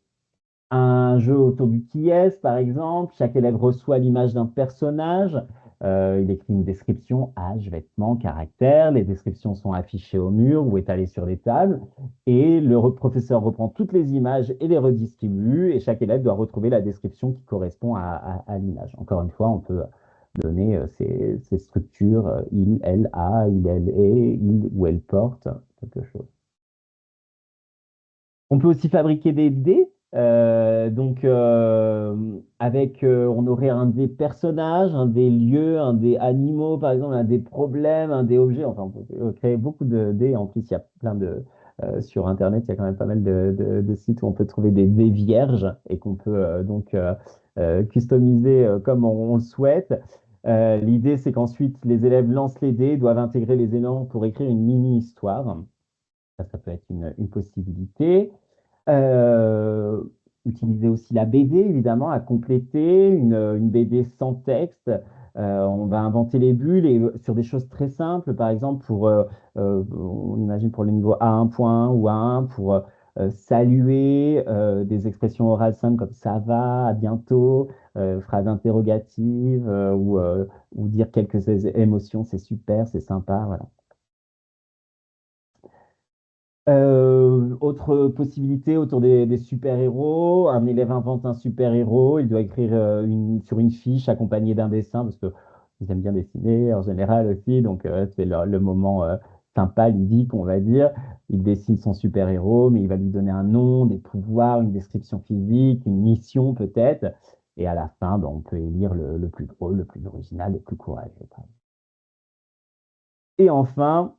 un jeu autour du qui est, par exemple. Chaque élève reçoit l'image d'un personnage Il écrit une description, âge, vêtements, caractère. Les descriptions sont affichées au mur ou étalées sur les tables. Et professeur reprend toutes les images et les redistribue. Et chaque élève doit retrouver la description qui correspond à l'image. Encore une fois, on peut donner ces structures, il, elle a, il, elle est, il ou elle porte, quelque chose. On peut aussi fabriquer des dés. On aurait un des personnages, un des lieux, un des animaux, par exemple, un des problèmes, un des objets. Enfin, on peut créer beaucoup de dés. En plus, il y a plein sur Internet, il y a quand même pas mal de sites où on peut trouver des dés vierges et qu'on peut customiser comme on le souhaite. L'idée, c'est qu'ensuite, les élèves lancent les dés, doivent intégrer les éléments pour écrire une mini-histoire. Ça peut être une possibilité. Euh, Utiliser aussi la BD, évidemment, à compléter une BD sans texte. On va inventer les bulles et sur des choses très simples, par exemple, on imagine pour le niveau A1.1 ou A1, pour saluer des expressions orales simples comme ça va, à bientôt, phrase interrogative ou dire quelques émotions, c'est super, c'est sympa, voilà. Autre possibilité autour des super-héros, un élève invente un super-héros, il doit écrire sur une fiche accompagnée d'un dessin, parce que ils aiment bien dessiner en général aussi, donc c'est le moment sympa, ludique, on va dire. Il dessine son super-héros, mais il va lui donner un nom, des pouvoirs, une description physique, une mission peut-être, et à la fin, ben, on peut élire le plus drôle, le plus original, le plus courageux. Et enfin,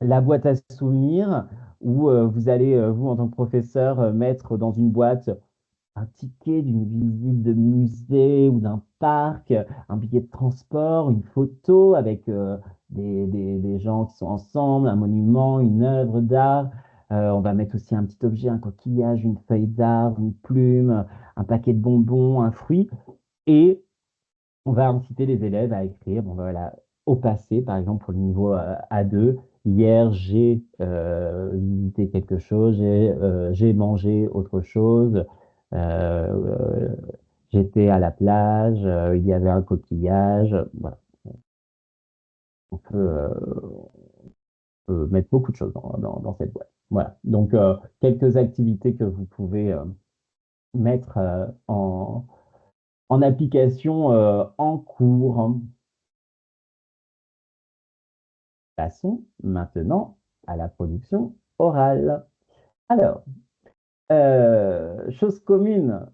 la boîte à souvenirs où vous allez, vous, en tant que professeur, mettre dans une boîte un ticket d'une visite de musée ou d'un parc, un billet de transport, une photo avec des gens qui sont ensemble, un monument, une œuvre d'art. On va mettre aussi un petit objet, un coquillage, une feuille d'arbre, une plume, un paquet de bonbons, un fruit. Et on va inciter les élèves à écrire, bon, voilà, au passé, par exemple pour le niveau A2, hier j'ai visité quelque chose, j'ai mangé autre chose, euh, j'étais à la plage, il y avait un coquillage, voilà. On peut mettre beaucoup de choses dans cette boîte. Voilà, donc quelques activités que vous pouvez mettre en application en cours, hein. Passons maintenant à la production orale. Alors, chose commune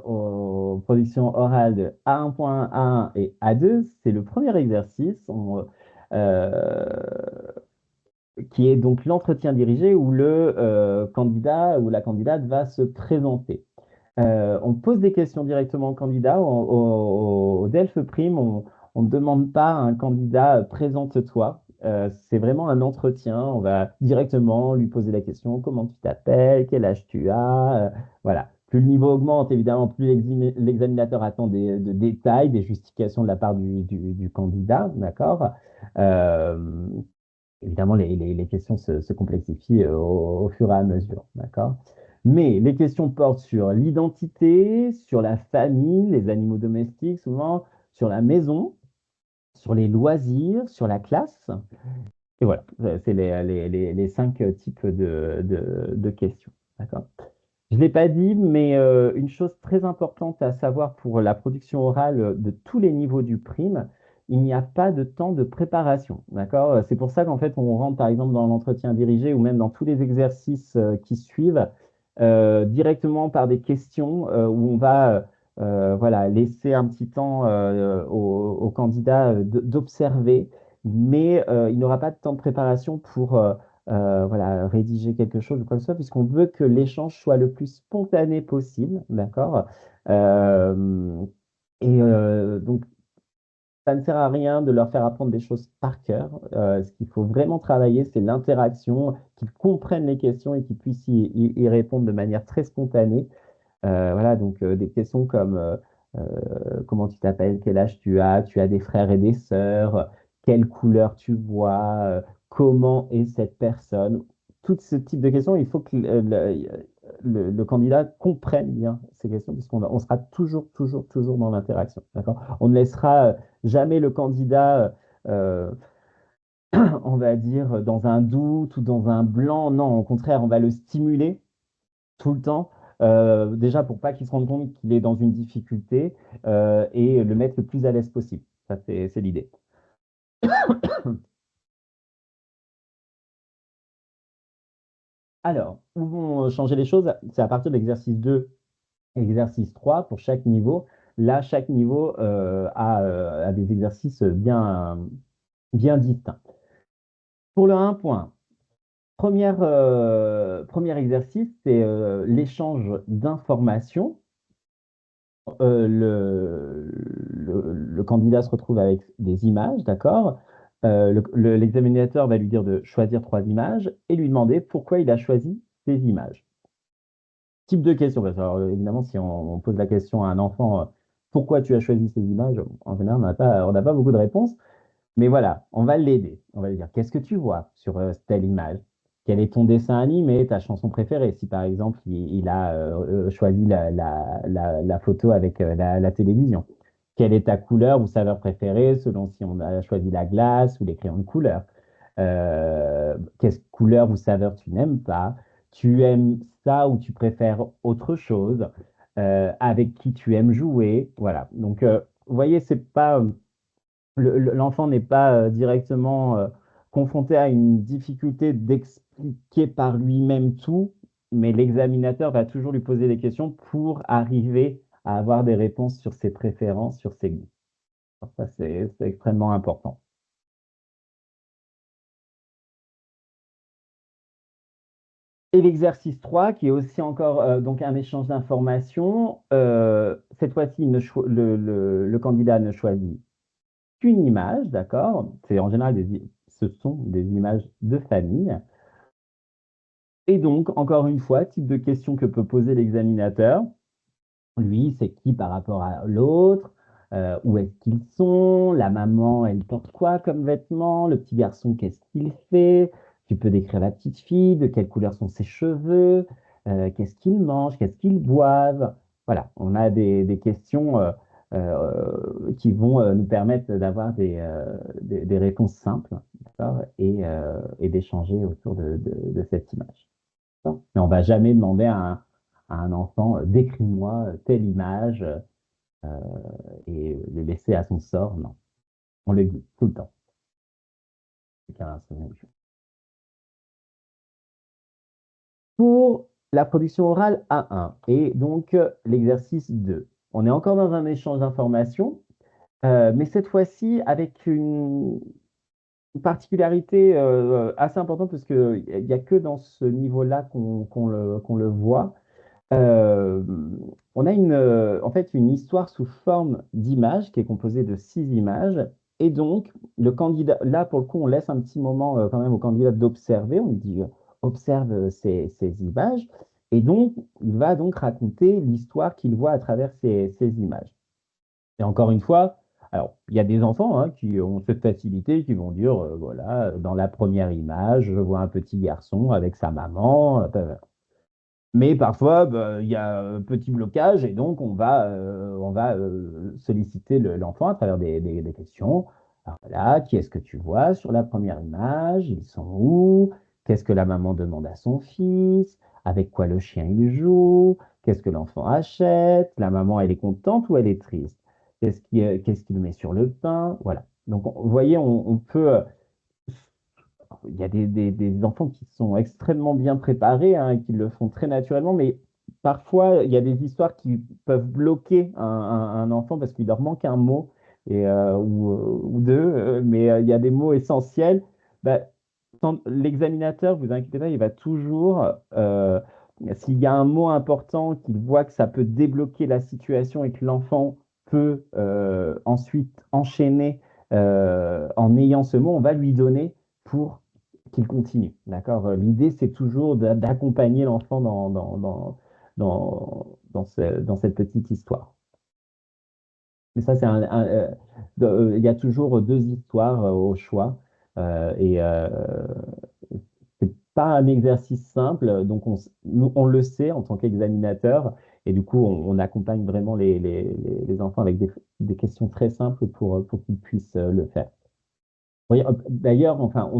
aux productions orales de A1.1, A1 et A2, c'est le premier exercice euh, qui est donc l'entretien dirigé où le candidat ou la candidate va se présenter. On pose des questions directement au candidat. Au Delphes Prime, on ne demande pas à un candidat présente-toi. C'est vraiment un entretien. On va directement lui poser la question, comment tu t'appelles, quel âge tu as. Voilà. Plus le niveau augmente, évidemment, plus l'examinateur attend de détails, des justifications de la part du candidat. D'accord? Euh, Évidemment, les questions se complexifient au fur et à mesure. D'accord? Mais les questions portent sur l'identité, sur la famille, les animaux domestiques, souvent, sur la maison, sur les loisirs, sur la classe. Et voilà, c'est les cinq types de questions. D'accord? Je ne l'ai pas dit, mais une chose très importante à savoir pour la production orale de tous les niveaux du prime, il n'y a pas de temps de préparation. D'accord? C'est pour ça qu'en fait, on rentre par exemple dans l'entretien dirigé ou même dans tous les exercices qui suivent directement par des questions où on va voilà, laisser un petit temps au candidat d'observer, mais il n'aura pas de temps de préparation pour voilà, rédiger quelque chose ou quoi que ce soit, puisqu'on veut que l'échange soit le plus spontané possible, d'accord? Euh, donc, ça ne sert à rien de leur faire apprendre des choses par cœur. Ce qu'il faut vraiment travailler, c'est l'interaction, qu'ils comprennent les questions et qu'ils puissent y répondre de manière très spontanée. Voilà, donc des questions comme comment tu t'appelles, quel âge tu as des frères et des sœurs, quelle couleur tu vois, comment est cette personne. Tout ce type de questions, il faut que le candidat comprenne bien ces questions, puisqu'on sera toujours dans l'interaction. D'accord? On ne laissera jamais le candidat, on va dire, dans un doute ou dans un blanc. Non, au contraire, on va le stimuler tout le temps, déjà pour pas qu'il se rende compte qu'il est dans une difficulté et le mettre le plus à l'aise possible. Ça, c'est l'idée. Alors, où vont changer les choses? C'est à partir de l'exercice 2, exercice 3 pour chaque niveau. Là, chaque niveau a des exercices bien distincts. Pour le 1 point, premier exercice, c'est l'échange d'informations. Le candidat se retrouve avec des images, d'accord? L'examinateur va lui dire de choisir 3 images et lui demander pourquoi il a choisi ces images. Type de question, parce que, alors, évidemment, si on pose la question à un enfant, pourquoi tu as choisi ces images, en général, on n'a pas beaucoup de réponses. Mais voilà, on va l'aider. On va lui dire, qu'est-ce que tu vois sur telle image? Quel est ton dessin animé, ta chanson préférée? Si par exemple, il a choisi la photo avec la télévision. Quelle est ta couleur ou saveur préférée selon si on a choisi la glace ou les crayons de couleur? Quelle couleur ou saveur tu n'aimes pas? Tu aimes ça ou tu préfères autre chose? Avec qui tu aimes jouer? Voilà. Donc, vous voyez, c'est pas l'enfant n'est pas directement confronté à une difficulté d'expliquer par lui-même tout, mais l'examinateur va toujours lui poser des questions pour arriver à avoir des réponses sur ses préférences, sur ses goûts. Alors ça, c'est extrêmement important. Et l'exercice 3, qui est aussi encore donc un échange d'informations, cette fois-ci, le candidat ne choisit qu'une image, d'accord? C'est en général ce sont des images de famille. Et donc, encore une fois, type de question que peut poser l'examinateur. Lui, c'est qui par rapport à l'autre? Où est-ce qu'ils sont? La maman, elle porte quoi comme vêtements? Le petit garçon, qu'est-ce qu'il fait? Tu peux décrire la petite fille, de quelle couleur sont ses cheveux? Qu'est-ce qu'ils mangent? Qu'est-ce qu'ils boivent? Voilà, on a des questions qui vont nous permettre d'avoir des réponses simples, d'accord, et d'échanger autour de cette image. Mais on va jamais demander à un enfant, décris-moi telle image et le laisser à son sort. Non, on le guide tout le temps. Pour la production orale A1 et donc l'exercice 2, on est encore dans un échange d'informations, mais cette fois-ci avec une particularité assez importante parce qu'il n'y a que dans ce niveau-là qu'on le voit. Euh, on a en fait une histoire sous forme d'image qui est composée de 6 images. Et donc, le candidat, là, pour le coup, on laisse un petit moment quand même au candidat d'observer. On lui dit, observe ces images. Et donc, il va donc raconter l'histoire qu'il voit à travers ces images. Et encore une fois, alors, il y a des enfants hein, qui ont cette facilité, qui vont dire, voilà, dans la première image, je vois un petit garçon avec sa maman. Mais parfois, bah, il y a un petit blocage et donc on va solliciter l'enfant à travers des questions. Alors là, qui est-ce que tu vois sur la première image? Ils sont où? Qu'est-ce que la maman demande à son fils? Avec quoi le chien il joue? Qu'est-ce que l'enfant achète? La maman, elle est contente ou elle est triste? Qu'est-ce qu'il met sur le pain? Voilà. Donc, vous voyez, on peut il y a des enfants qui sont extrêmement bien préparés, hein, et qui le font très naturellement, mais parfois, il y a des histoires qui peuvent bloquer un enfant parce qu'il leur manque un mot ou deux, mais il y a des mots essentiels. Bah, l'examinateur, vous inquiétez pas, il va toujours, s'il y a un mot important, qu'il voit que ça peut débloquer la situation et que l'enfant peut ensuite enchaîner en ayant ce mot, on va lui donner pour qu'il continue. D'accord? L'idée, c'est toujours d'accompagner l'enfant dans cette petite histoire. Mais ça, il y a toujours 2 histoires au choix. Et c'est pas un exercice simple, donc nous, on le sait en tant qu'examinateur, et du coup, on accompagne vraiment les enfants avec des questions très simples pour qu'ils puissent le faire. Oui, d'ailleurs, enfin,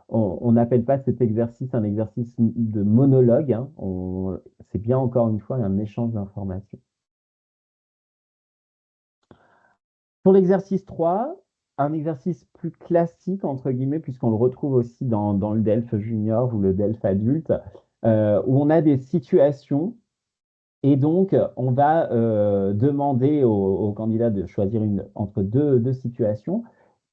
on n'appelle pas cet exercice un exercice de monologue, hein. C'est bien encore une fois un échange d'informations. Pour l'exercice 3, un exercice plus classique, entre guillemets, puisqu'on le retrouve aussi dans le DELF junior ou le DELF adulte, où on a des situations et donc on va demander au candidat de choisir entre deux situations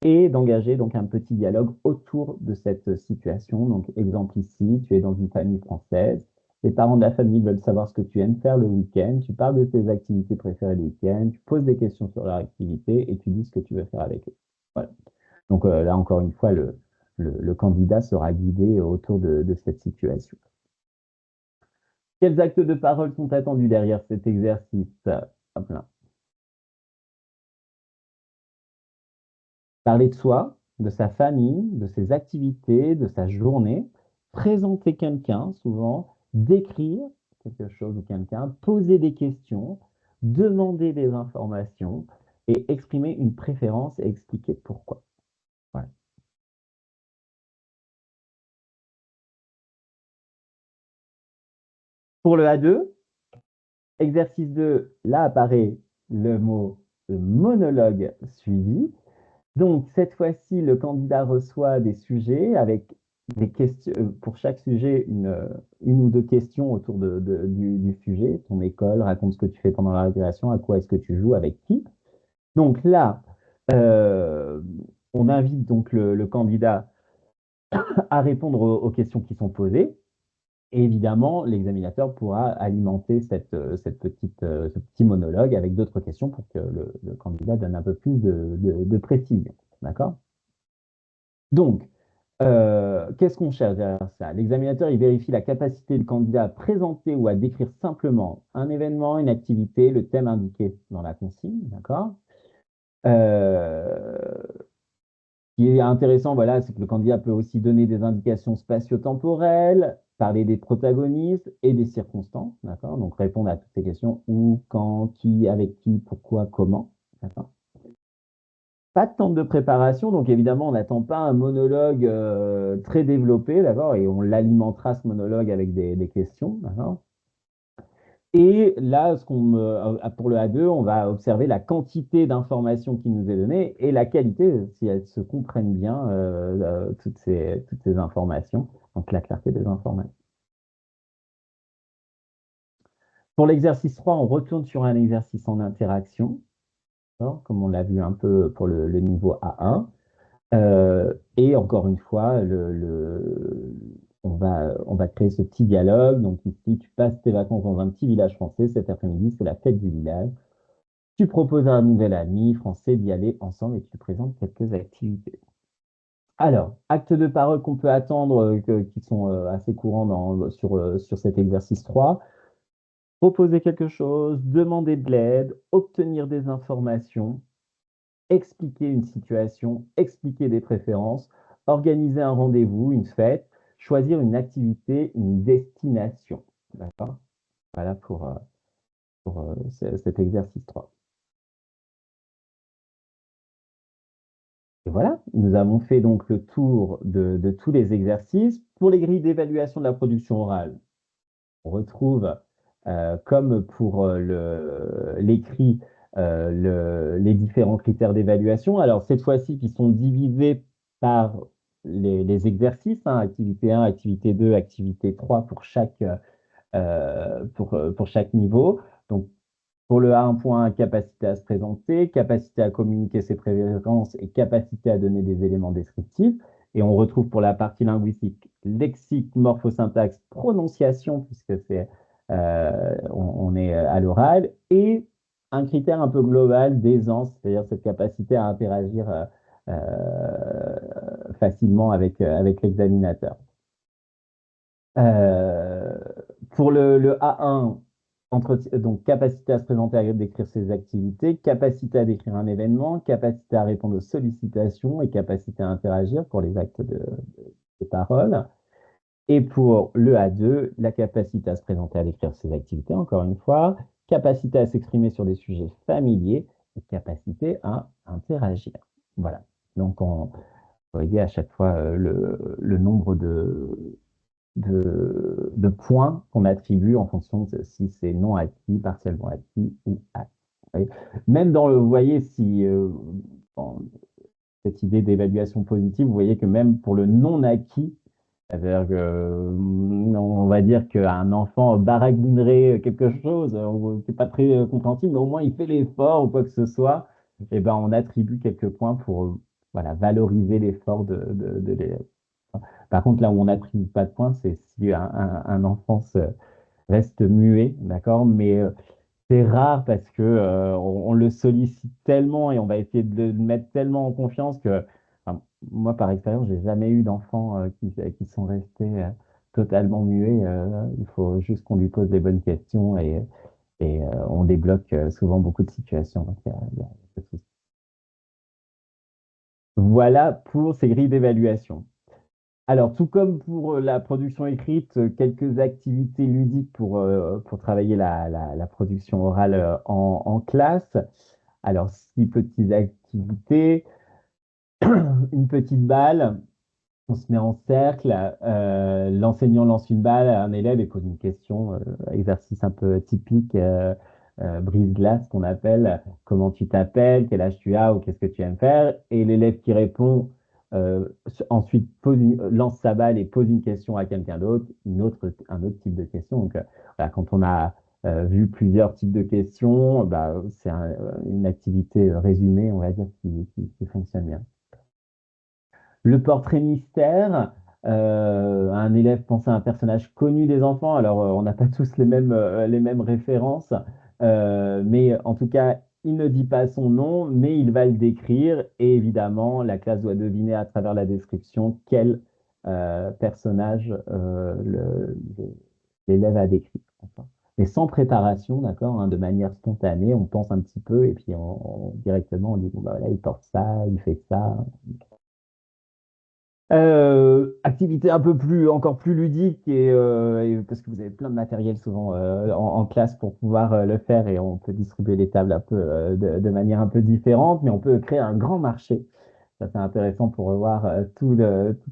et d'engager donc un petit dialogue autour de cette situation. Donc, exemple ici, tu es dans une famille française, les parents de la famille veulent savoir ce que tu aimes faire le week-end, tu parles de tes activités préférées le week-end, tu poses des questions sur leur activité et tu dis ce que tu veux faire avec eux. Voilà. Donc là, encore une fois, le candidat sera guidé autour de cette situation. Quels actes de parole sont attendus derrière cet exercice? Hop là. Parler de soi, de sa famille, de ses activités, de sa journée, présenter quelqu'un, souvent, décrire quelque chose ou quelqu'un, poser des questions, demander des informations et exprimer une préférence et expliquer pourquoi. Voilà. Pour le A2, exercice 2, là apparaît le mot monologue suivi. Donc, cette fois-ci, le candidat reçoit des sujets avec des questions, pour chaque sujet, une ou deux questions autour du sujet. Ton école, raconte ce que tu fais pendant la récréation, à quoi est-ce que tu joues, avec qui. Donc là, euh, on invite donc le candidat à répondre aux questions qui sont posées. Et évidemment, l'examinateur pourra alimenter ce petit monologue avec d'autres questions pour que le candidat donne un peu plus de précision. D'accord? Donc, qu'est-ce qu'on cherche derrière ça? L'examinateur, il vérifie la capacité du candidat à présenter ou à décrire simplement un événement, une activité, le thème indiqué dans la consigne, d'accord? Ce qui est intéressant, voilà, c'est que le candidat peut aussi donner des indications spatio-temporelles, parler des protagonistes et des circonstances, d'accord? Donc, répondre à toutes ces questions, où, quand, qui, avec qui, pourquoi, comment, d'accord? Pas de temps de préparation, donc évidemment, on n'attend pas un monologue très développé, d'accord, et on l'alimentera ce monologue avec des questions, d'accord. Et là, pour le A2, on va observer la quantité d'informations qui nous est donnée et la qualité, si elles se comprennent bien, toutes ces informations, donc la clarté des informations. Pour l'exercice 3, on retourne sur un exercice en interaction, comme on l'a vu un peu pour le niveau A1. Et encore une fois, on va créer ce petit dialogue. Donc ici, tu passes tes vacances dans un petit village français. Cet après-midi, c'est la fête du village. Tu proposes à un nouvel ami français d'y aller ensemble et tu présentes quelques activités. Alors, actes de parole qu'on peut attendre, qui sont assez courants sur cet exercice 3. Proposer quelque chose, demander de l'aide, obtenir des informations, expliquer une situation, expliquer des préférences, organiser un rendez-vous, une fête, choisir une activité, une destination. D'accord? Voilà pour cet exercice 3. Et voilà, nous avons fait donc le tour de tous les exercices. Pour les grilles d'évaluation de la production orale, on retrouve, comme pour l'écrit, les différents critères d'évaluation. Alors, cette fois-ci, qui sont divisés par les exercices, hein, activité 1, activité 2, activité 3 pour chaque niveau. Donc, pour le A1.1, capacité à se présenter, capacité à communiquer ses préférences et capacité à donner des éléments descriptifs. Et on retrouve pour la partie linguistique, lexique, morphosyntaxe, prononciation, puisque on est à l'oral, et un critère un peu global d'aisance, c'est-à-dire cette capacité à interagir facilement avec l'examinateur. Euh, pour le A1, donc capacité à se présenter, à décrire ses activités, capacité à décrire un événement, capacité à répondre aux sollicitations et capacité à interagir pour les actes de parole. Et pour le A2, la capacité à se présenter, à décrire ses activités, encore une fois, capacité à s'exprimer sur des sujets familiers et capacité à interagir. Voilà. Donc, vous voyez à chaque fois le nombre de points qu'on attribue en fonction de si c'est non acquis, partiellement acquis ou acquis. Vous voyez. Même dans le, vous voyez, si dans cette idée d'évaluation positive, vous voyez que même pour le non acquis, c'est-à-dire que, on va dire qu'un enfant baragouinerait quelque chose, c'est pas très compréhensible, mais au moins il fait l'effort ou quoi que ce soit, et ben on attribue quelques points pour voilà, valoriser l'effort de l'élève. Par contre, là où on n'attribue pas de points, c'est si un enfant reste muet, d'accord, mais c'est rare parce que on le sollicite tellement et on va essayer de le mettre tellement en confiance que, enfin, moi, par expérience, j'ai jamais eu d'enfants qui sont restés totalement muets. Il faut juste qu'on lui pose les bonnes questions et on débloque souvent beaucoup de situations. Donc, il y a pas de souci. Voilà pour ces grilles d'évaluation. Alors, tout comme pour la production écrite, quelques activités ludiques pour travailler la production orale en classe. Alors, 6 petites activités, une petite balle, on se met en cercle, l'enseignant lance une balle à un élève et pose une question, exercice un peu typique, brise-glace qu'on appelle, comment tu t'appelles, quel âge tu as ou qu'est-ce que tu aimes faire, et l'élève qui répond ensuite lance sa balle et pose une question à quelqu'un d'autre, un autre type de question. Donc voilà, quand on a vu plusieurs types de questions, bah, c'est une activité résumée, on va dire, qui fonctionne bien. Le portrait mystère, un élève pense à un personnage connu des enfants. Alors, on n'a pas tous les mêmes références, mais en tout cas, il ne dit pas son nom, mais il va le décrire. Et évidemment, la classe doit deviner à travers la description quel personnage l'élève a décrit. D'accord. Mais sans préparation, d'accord, hein, de manière spontanée, on pense un petit peu et puis directement on dit, bon, bah, voilà, il porte ça, il fait ça. Activité un peu plus, encore plus ludique et parce que vous avez plein de matériel souvent en classe pour pouvoir le faire et on peut distribuer les tables un peu de manière un peu différente, mais on peut créer un grand marché. Ça, c'est intéressant pour revoir toutes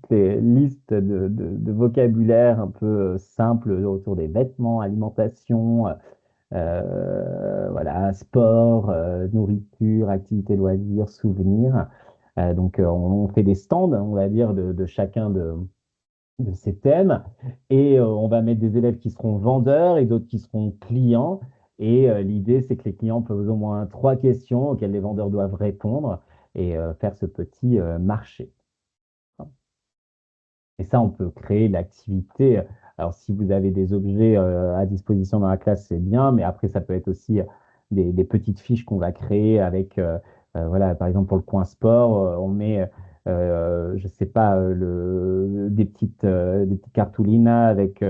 les listes de vocabulaire un peu simples autour des vêtements, alimentation, voilà, sport, nourriture, activités loisirs, souvenirs. Donc, on fait des stands, on va dire, de chacun de ces thèmes. Et on va mettre des élèves qui seront vendeurs et d'autres qui seront clients. Et l'idée, c'est que les clients posent au moins 3 questions auxquelles les vendeurs doivent répondre et faire ce petit marché. Et ça, on peut créer l'activité. Alors, si vous avez des objets à disposition dans la classe, c'est bien, mais après, ça peut être aussi des petites fiches qu'on va créer avec, voilà, par exemple, pour le coin sport, on met, je sais pas, des petites cartoulinas avec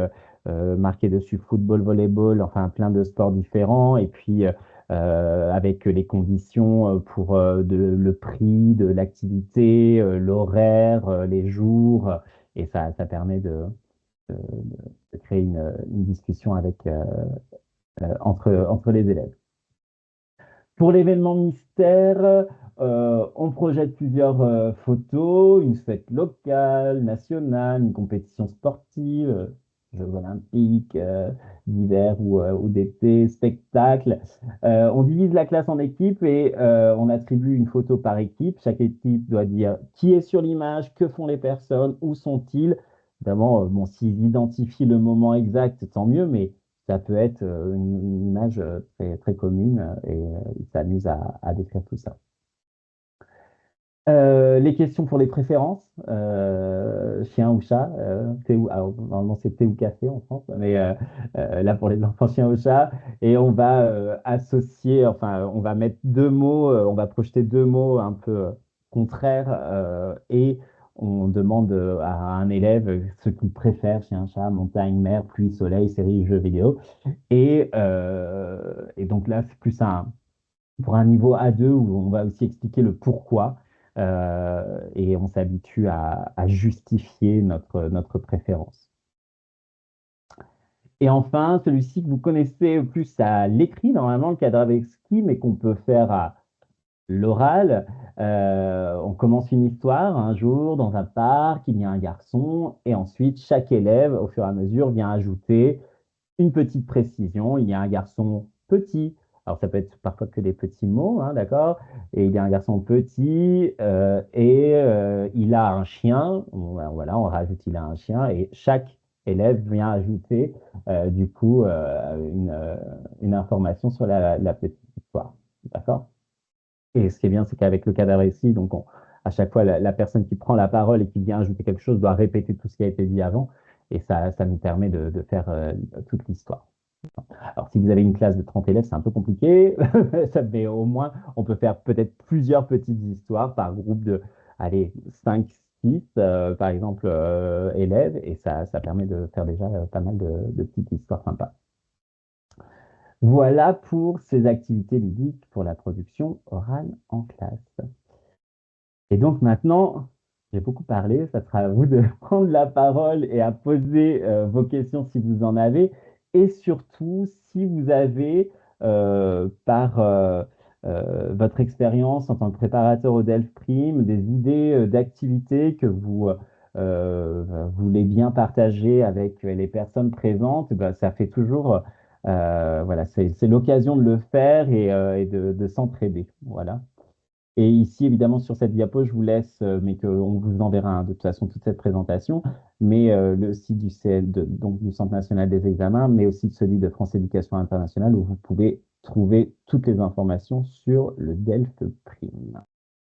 marqué dessus football, volleyball, enfin, plein de sports différents. Et puis, avec les conditions pour le prix de l'activité, l'horaire, les jours. Et ça permet de créer une discussion entre les élèves. Pour l'événement mystère, on projette plusieurs photos, une fête locale, nationale, une compétition sportive, Jeux olympiques, d'hiver ou d'été, spectacle. On divise la classe en équipes et on attribue une photo par équipe. Chaque équipe doit dire qui est sur l'image, que font les personnes, où sont-ils. Évidemment, bon, s'ils identifient le moment exact, tant mieux, mais ça peut être une image très, très commune et ils s'amusent à décrire tout ça. Les questions pour les préférences, chien ou chat, thé ou, alors, normalement c'est thé ou café en France, mais là pour les enfants, chien ou chat, et on va associer, enfin on va mettre 2 mots, on va projeter 2 mots un peu contraires et on demande à un élève ce qu'il préfère, chien, chat, montagne, mer, pluie, soleil, série, jeux vidéo, et donc là c'est plus pour un niveau A2 où on va aussi expliquer le pourquoi et on s'habitue à justifier notre préférence. Et enfin, celui-ci que vous connaissez plus à l'écrit, normalement, le cadre avec ski, mais qu'on peut faire à l'oral. On commence une histoire un jour dans un parc, il y a un garçon, et ensuite chaque élève, au fur et à mesure, vient ajouter une petite précision. Il y a un garçon petit, alors ça peut être parfois que des petits mots, hein, d'accord? Et il y a un garçon petit et il a un chien. Voilà, on rajoute il a un chien et chaque élève vient ajouter du coup une information sur la petite histoire, d'accord? Et ce qui est bien, c'est qu'avec le cadavre ici, donc à chaque fois, la personne qui prend la parole et qui vient ajouter quelque chose doit répéter tout ce qui a été dit avant. Et ça nous permet de faire toute l'histoire. Alors, si vous avez une classe de 30 élèves, c'est un peu compliqué. Mais au moins, on peut faire peut-être plusieurs petites histoires par groupe de, allez, 5, 6, par exemple, élèves. Et ça permet de faire déjà pas mal de petites histoires sympas. Voilà pour ces activités ludiques pour la production orale en classe. Et donc maintenant, j'ai beaucoup parlé, ça sera à vous de prendre la parole et à poser vos questions si vous en avez. Et surtout, si vous avez, par votre expérience en tant que préparateur au Delph Prime, des idées d'activités que vous voulez bien partager avec les personnes présentes, ben, ça fait toujours, voilà, c'est l'occasion de le faire et de s'entraider. Voilà. Et ici, évidemment, sur cette diapo, je vous laisse, mais qu'on vous enverra hein, de toute façon toute cette présentation, mais le site du CL, donc du Centre national des examens, mais aussi celui de France Éducation Internationale, où vous pouvez trouver toutes les informations sur le DELF Prime.